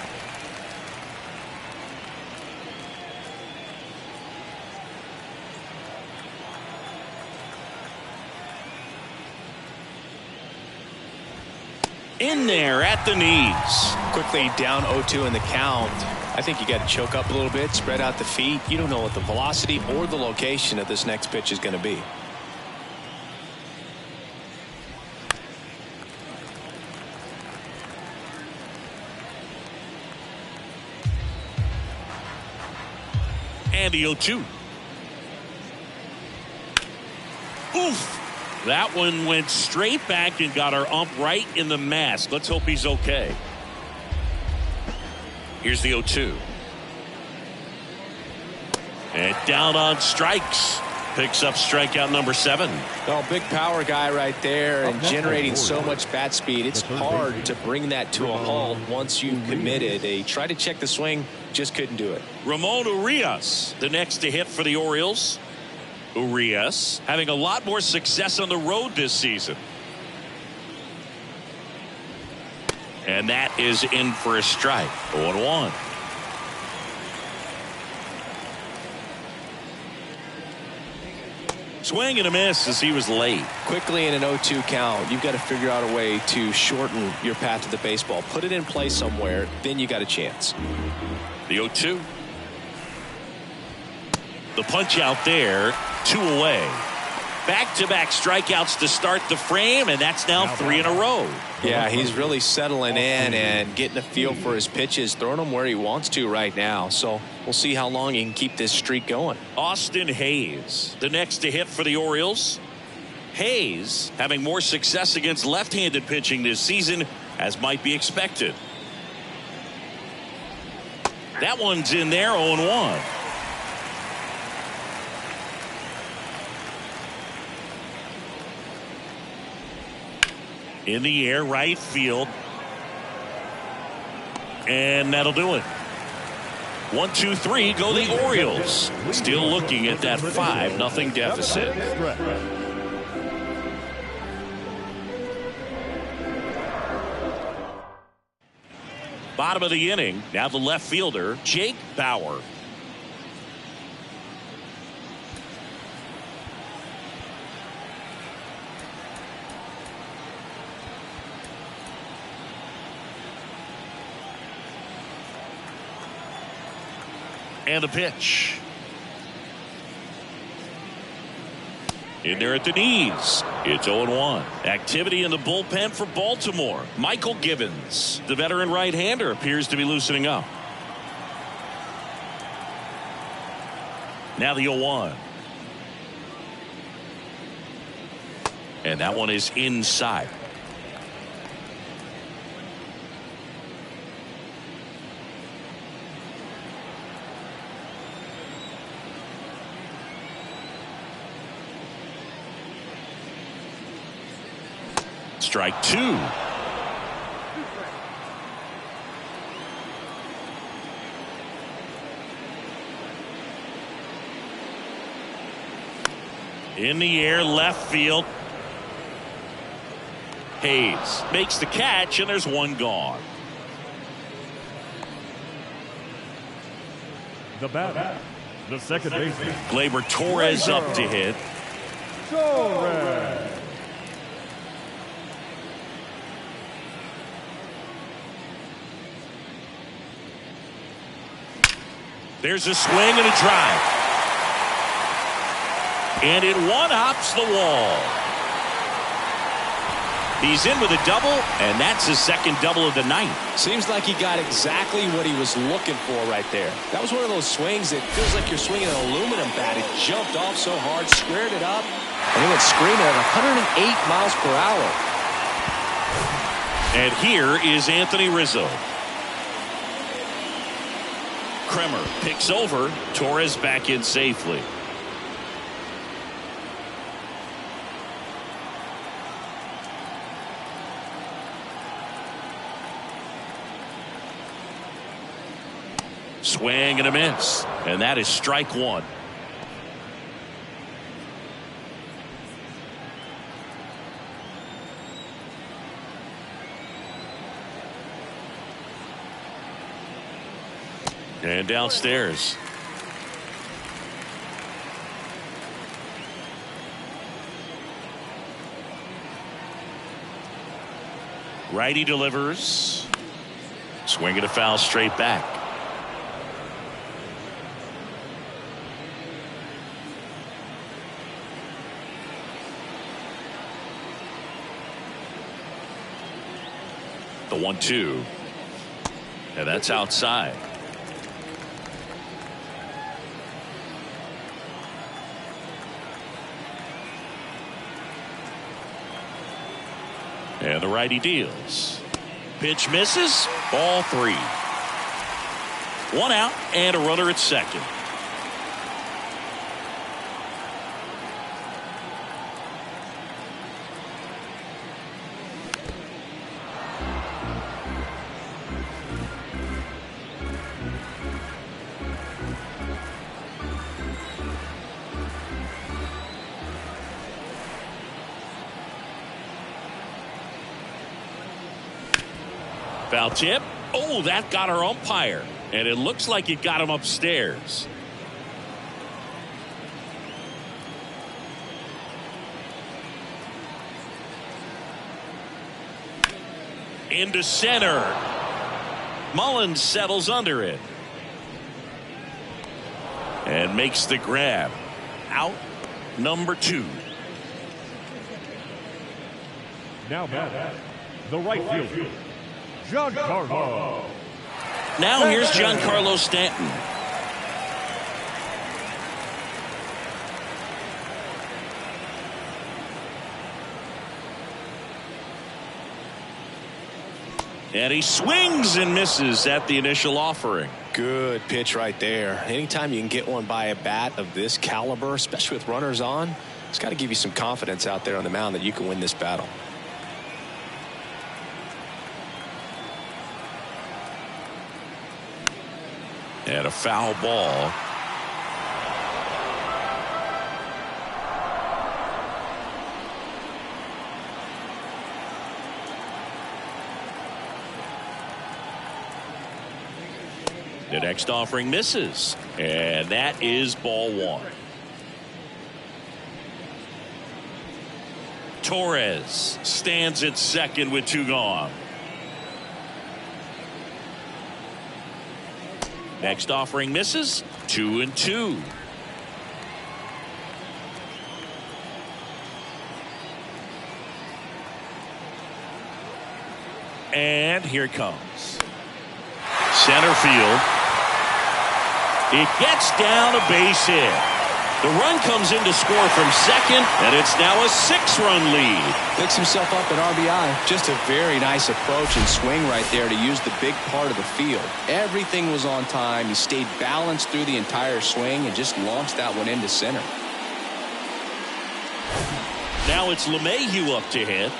Speaker 1: In there at the knees.
Speaker 2: Quickly down 0-2 in the count. I think you got to choke up a little bit, spread out the feet. You don't know what the velocity or the location of this next pitch is going to be.
Speaker 1: And the 0-2. Oof. That one went straight back and got our ump right in the mask. Let's hope he's okay. Here's the 0-2. And down on strikes. Picks up strikeout number 7.
Speaker 2: Oh, big power guy right there and generating so much bat speed. It's hard to bring that to a halt once you've committed. They tried to check the swing, just couldn't do it.
Speaker 1: Ramon Urias, the next to hit for the Orioles. Urias having a lot more success on the road this season. And that is in for a strike. 0-1. Swing and a miss as he was late.
Speaker 2: Quickly in an 0-2 count, you've got to figure out a way to shorten your path to the baseball. Put it in play somewhere, then you got a chance.
Speaker 1: The 0-2. The punch out there, 2 away. Back-to-back strikeouts to start the frame, and that's now 3 in a row.
Speaker 2: Yeah, he's really settling in and getting a feel for his pitches, throwing them where he wants to right now. So we'll see how long he can keep this streak going.
Speaker 1: Austin Hayes, the next to hit for the Orioles. Hayes having more success against left-handed pitching this season, as might be expected. That one's in there, 0-1. In the air, right field. And that'll do it. 1, 2, 3 go the Orioles. Still looking at that 5-0 deficit. Bottom of the inning. Now the left fielder, Jake Bauer. And a pitch. In there at the knees. It's 0-1. Activity in the bullpen for Baltimore. Michael Givens, the veteran right-hander, appears to be loosening up. Now the 0-1. And that one is inside. Strike 2. In the air, left field. Hayes makes the catch, and there's one gone.
Speaker 3: The batter, the second baseman,
Speaker 1: Gleyber Torres up to hit.
Speaker 3: Torres.
Speaker 1: There's a swing and a drive. And it one-hops the wall. He's in with a double, and that's his second double of the night.
Speaker 2: Seems like he got exactly what he was looking for right there. That was one of those swings that feels like you're swinging an aluminum bat. It jumped off so hard, squared it up, and he went screaming at 108 miles per hour.
Speaker 1: And here is Anthony Rizzo. Kremer picks over. Torres back in safely. Swing and a miss. And that is strike one. And downstairs. Righty delivers. Swing and a foul straight back. The 1-2. And that's outside. And the righty deals. Pitch misses. Ball 3. One out and a runner at second. Foul tip. Oh, that got our umpire. And it looks like it got him upstairs. Into center. Mullins settles under it. And makes the grab. Out number 2.
Speaker 3: Now back, the right fielder, Giancarlo.
Speaker 1: Now here's Giancarlo Stanton. And he swings and misses at the initial offering.
Speaker 2: Good pitch right there. Anytime you can get one by a bat of this caliber, especially with runners on, it's got to give you some confidence out there on the mound that you can win this battle.
Speaker 1: And a foul ball. The next offering misses. And that is ball 1. Torres stands at second with 2 gone. Next offering misses. 2-2. And here it comes. Center field. It gets down a base hit. The run comes in to score from second, and it's now a 6-run lead.
Speaker 2: Picks himself up an RBI. Just a very nice approach and swing right there to use the big part of the field. Everything was on time. He stayed balanced through the entire swing and just launched that one into center.
Speaker 1: Now it's LeMahieu up to hit.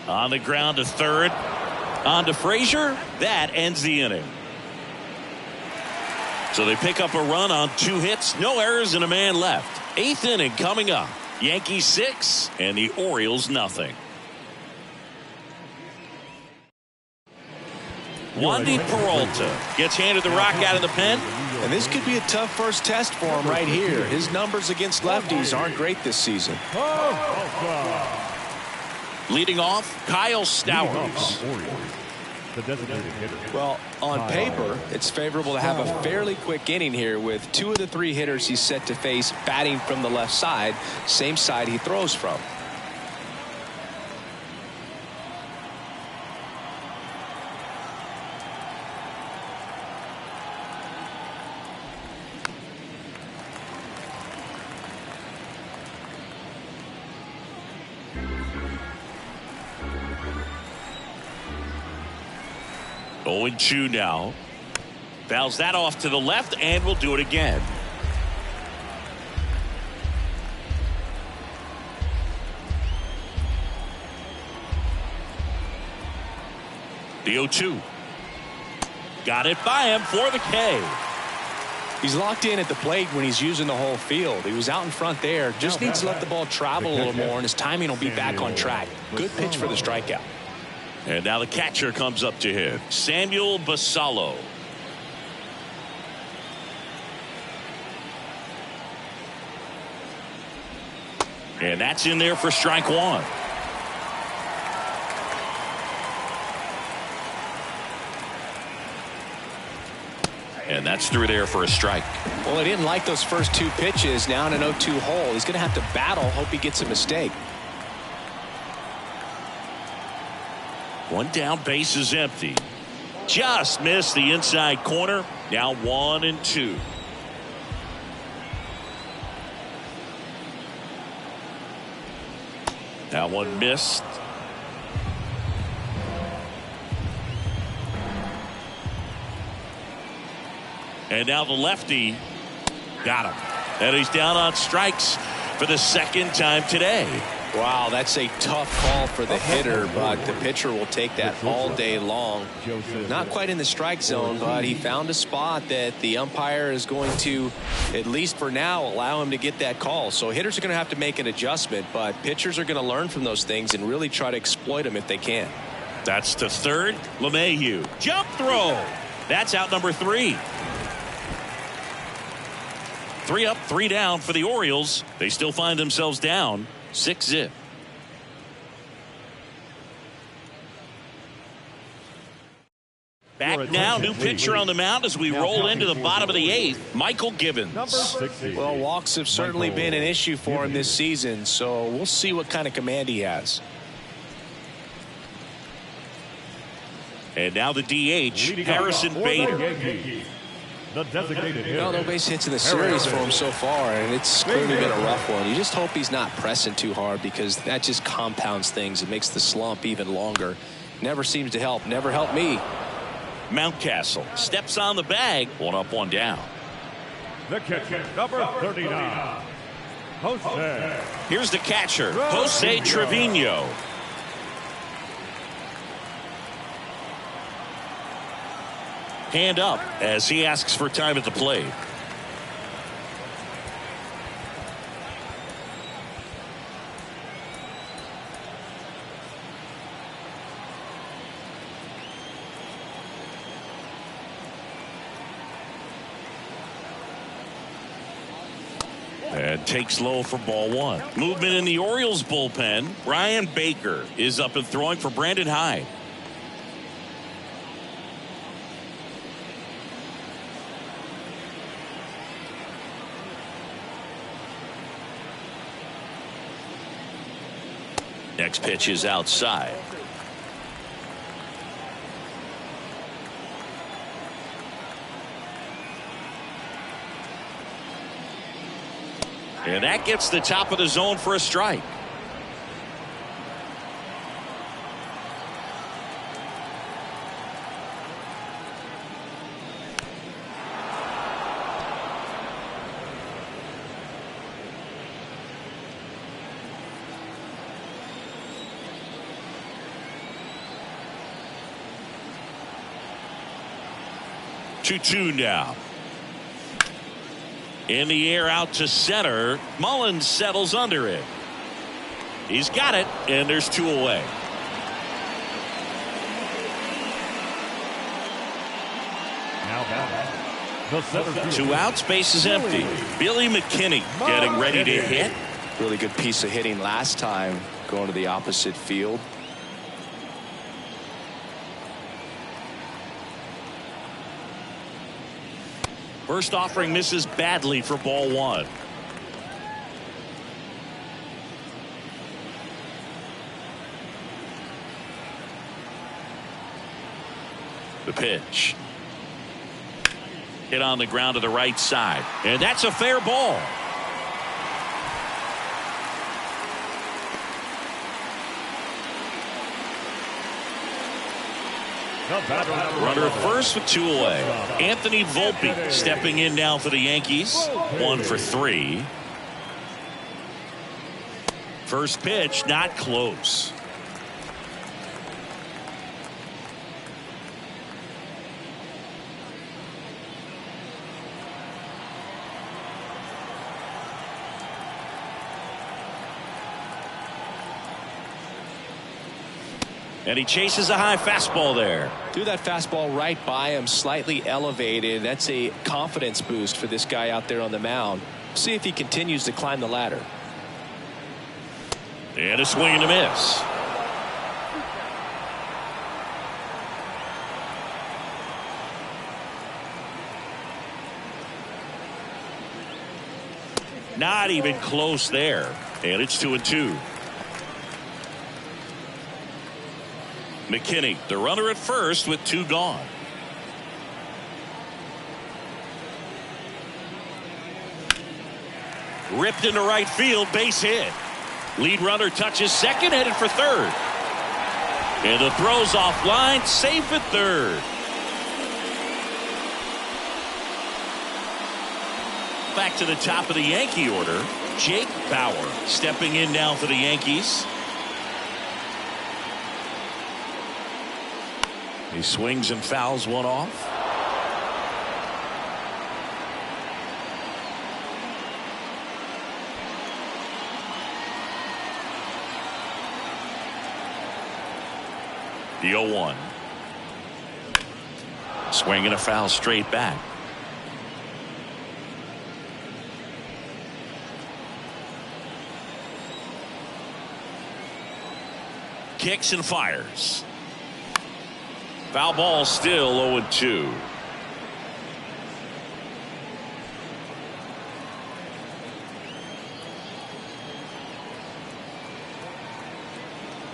Speaker 1: On the ground to third. On to Frazier. That ends the inning. So they pick up a run on 2 hits, no errors, and a man left. 8th inning coming up. Yankees 6 and the Orioles nothing. Wandy Peralta gets handed the rock out of the pen.
Speaker 2: And this could be a tough first test for him right here. His numbers against lefties aren't great this season.
Speaker 1: Leading off, Kyle Stowers.
Speaker 3: The designated hitter.
Speaker 2: Well, on paper, it's favorable to have a fairly quick inning here with 2 of the 3 hitters he's set to face batting from the left side, same side he throws from.
Speaker 1: Oh, 0-2 now. Fouls that off to the left, and we'll do it again. The 0-2. Got it by him for the K.
Speaker 2: He's locked in at the plate when he's using the whole field. He was out in front there. Just needs to let the ball travel a little more, and his timing will be back on track. Good pitch for the strikeout.
Speaker 1: And now the catcher comes up to him, Samuel Basallo. And that's in there for strike 1. And that's through there for a strike.
Speaker 2: Well, he didn't like those first 2 pitches. Now in an 0-2 hole, he's going to have to battle. Hope he gets a mistake.
Speaker 1: 1 down, base is empty. Just missed the inside corner. Now 1-2. That one missed. And now the lefty got him. And he's down on strikes for the 2nd time today.
Speaker 2: Wow, that's a tough call for the hitter, but the pitcher will take that all day long. Not quite in the strike zone, but he found a spot that the umpire is going to, at least for now, allow him to get that call. So hitters are going to have to make an adjustment, but pitchers are going to learn from those things and really try to exploit them if they can.
Speaker 1: That's to third. LeMahieu. Jump throw. That's out number 3. 3 up, 3 down for the Orioles. They still find themselves down 6-0. Back now, new pitcher on the mound as we roll into the bottom of the 8th, Michael Givens.
Speaker 2: Well, walks have certainly been an issue for him this season, so we'll see what kind of command he has.
Speaker 1: And now the DH, Harrison Bader.
Speaker 3: The designated hitter.
Speaker 2: No base hits in the series for him so far, and it's clearly been a rough one. You just hope he's not pressing too hard, because that just compounds things. It makes the slump even longer. Never seems to help. Never helped me.
Speaker 1: Mountcastle steps on the bag. 1 up, 1 down.
Speaker 3: The catcher, number 39. Jose.
Speaker 1: Here's the catcher, Jose Trevino. Hand up as he asks for time at the plate. And takes low for ball 1. Movement in the Orioles bullpen. Brian Baker is up and throwing for Brandon Hyde. Next pitch is outside. And that gets the top of the zone for a strike. Two now. In the air out to center. Mullins settles under it. He's got it, and there's 2 away.
Speaker 3: Now the center
Speaker 1: 2 outs, base is empty. Billy McKinney getting ready to hit.
Speaker 2: Really good piece of hitting last time. going to the opposite field.
Speaker 1: First offering misses badly for ball one. The pitch. Hit on the ground to the right side. And that's a fair ball. Runner at first with 2 away. Anthony Volpe stepping in now for the Yankees. 1 for 3. First pitch not close. And he chases a high fastball there.
Speaker 2: Threw that fastball right by him, slightly elevated. That's a confidence boost for this guy out there on the mound. See if he continues to climb the ladder.
Speaker 1: And a swing and a miss. Not even close there. And it's 2-2. McKinney, the runner at first with 2 gone. Ripped into right field, base hit. Lead runner touches second, headed for third. And the throw's offline, safe at third. Back to the top of the Yankee order, Jake Bauer stepping in now for the Yankees. He swings and fouls one off. The 0-1. Swing and a foul straight back. Kicks and fires. Foul ball, still 0-2.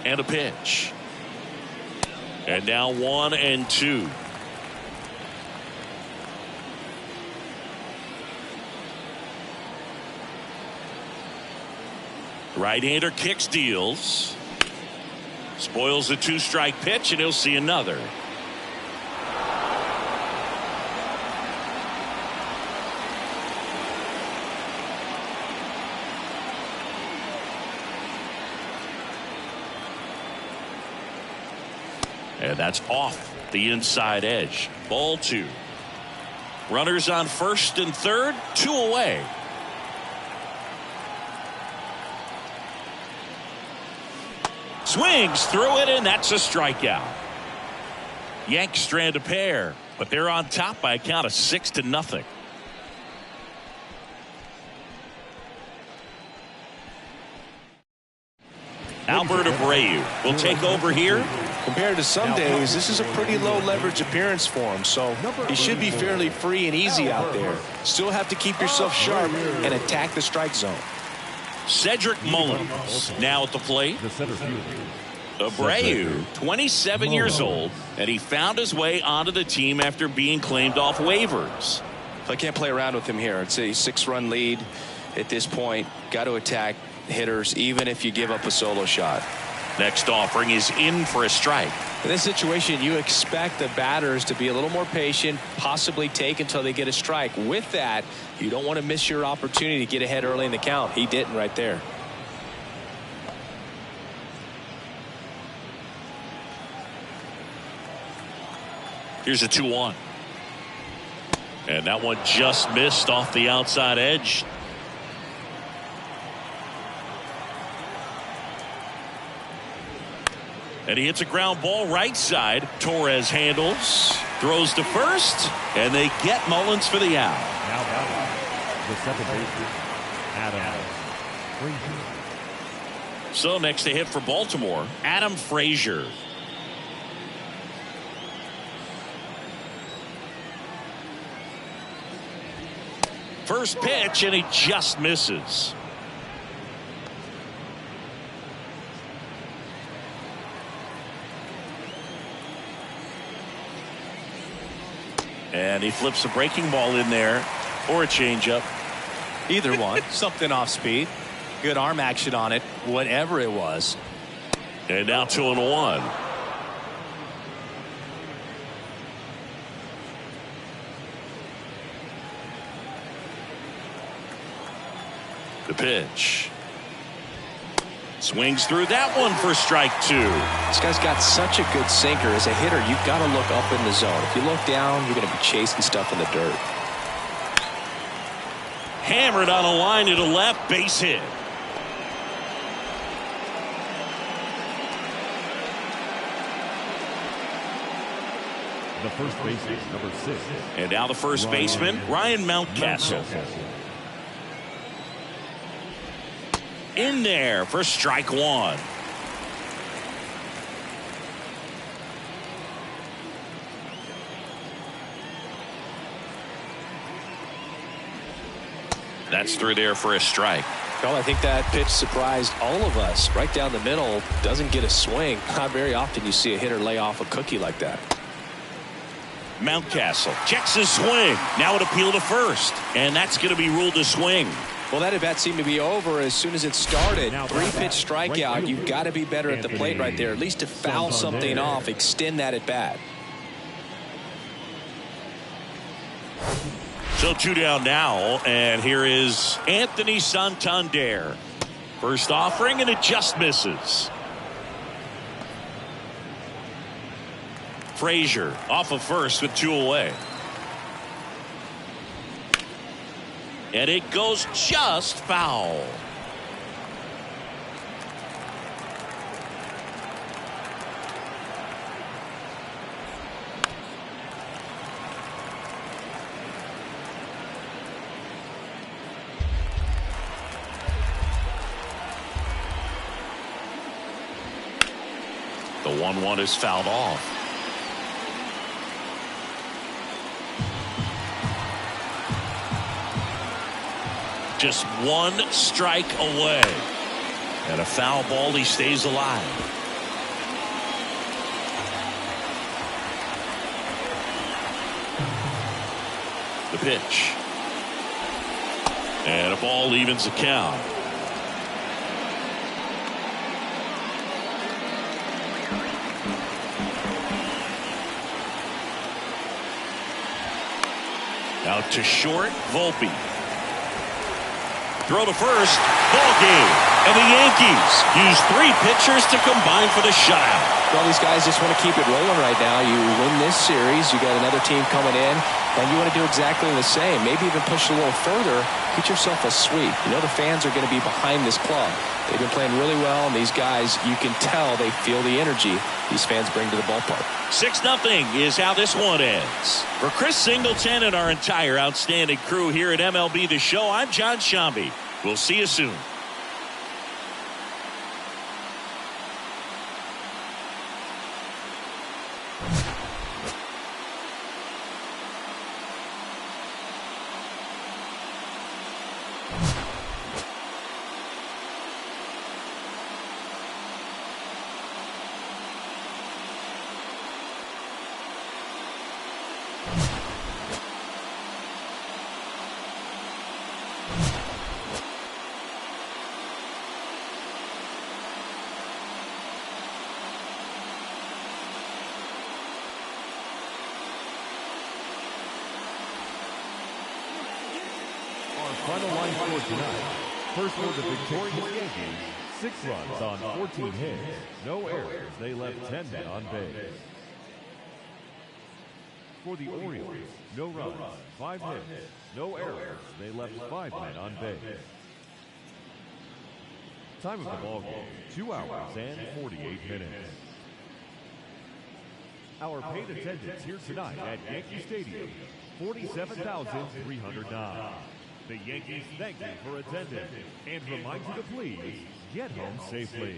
Speaker 1: And a pitch. And now 1-2. Right-hander kicks, deals. Spoils the 2-strike pitch, and he'll see another. And that's off the inside edge. Ball 2. Runners on first and third, 2 away. Swings through it, and that's a strikeout. Yanks strand a pair, but they're on top by a count of 6-0. Albert Abreu will take over here.
Speaker 2: Compared to some days, this is a pretty low leverage appearance for him, so he should be fairly free and easy out there. Still have to keep yourself sharp and attack the strike zone.
Speaker 1: Cedric Mullins now at the plate. Abreu, 27 years old, and he found his way onto the team after being claimed off waivers.
Speaker 2: I can't play around with him here. It's a 6-run lead at this point. Got to attack hitters even if you give up a solo shot.
Speaker 1: Next offering is in for a strike.
Speaker 2: In this situation, you expect the batters to be a little more patient, possibly take until they get a strike. With that, you don't want to miss your opportunity to get ahead early in the count. He didn't right there.
Speaker 1: Here's a 2-1. And that one just missed off the outside edge. And he hits a ground ball right side. Torres handles, throws to first, and they get Mullins for the out.
Speaker 3: Now batting, the second baseman, Adam.
Speaker 1: So next to hit for Baltimore, Adam Frazier. First pitch, and he just misses. And he flips a breaking ball in there, or a changeup.
Speaker 2: Either one. Something off speed. Good arm action on it, whatever it was.
Speaker 1: And now 2-1. The pitch. Swings through that one for strike 2.
Speaker 2: This guy's got such a good sinker. As a hitter, you've got to look up in the zone. If you look down, you're going to be chasing stuff in the dirt.
Speaker 1: Hammered on a line to the left, base hit.
Speaker 3: The first baseman, number 6.
Speaker 1: And now the first baseman, Ryan Mountcastle. In there for strike 1. That's through there for a strike.
Speaker 2: Well, I think that pitch surprised all of us. Right down the middle, doesn't get a swing. Not very often you see a hitter lay off a cookie like that.
Speaker 1: Mountcastle checks his swing. Now it appeal to first, and that's going to be ruled a swing.
Speaker 2: Well, that at bat seemed to be over as soon as it started. 3-pitch strikeout. You've got to be better at the plate right there, at least to foul something off, extend that at bat.
Speaker 1: So 2 down now, and here is Anthony Santander. First offering, and it just misses. Frazier off of first with 2 away. And it goes just foul. The 1-1 is fouled off. Just 1 strike away. And a foul ball, he stays alive. The pitch. And a ball evens the count. Out to short, Volpe. Throw to first, ball game. And the Yankees use 3 pitchers to combine for the shutout.
Speaker 2: Well, these guys just want to keep it rolling right now. You win this series, you got another team coming in, and you want to do exactly the same. Maybe even push a little further, get yourself a sweep. You know the fans are going to be behind this club. They've been playing really well, and these guys, you can tell they feel the energy these fans bring to the ballpark.
Speaker 1: 6-0 is how this one ends. For Chris Singleton and our entire outstanding crew here at MLB The Show, I'm John Shambi. We'll see you soon.
Speaker 3: Final line score tonight. First for the victorious Yankees, 6 runs on 14 hits, no errors. They left 10 men on base. For the Orioles, no runs, 5 hits, no errors. They left 5 men on base. Time of the ball game, 2 hours and 48 minutes. Our paid attendance here tonight at Yankee Stadium, 47,309. The Yankees thank you for attending and remind you to please get home safely.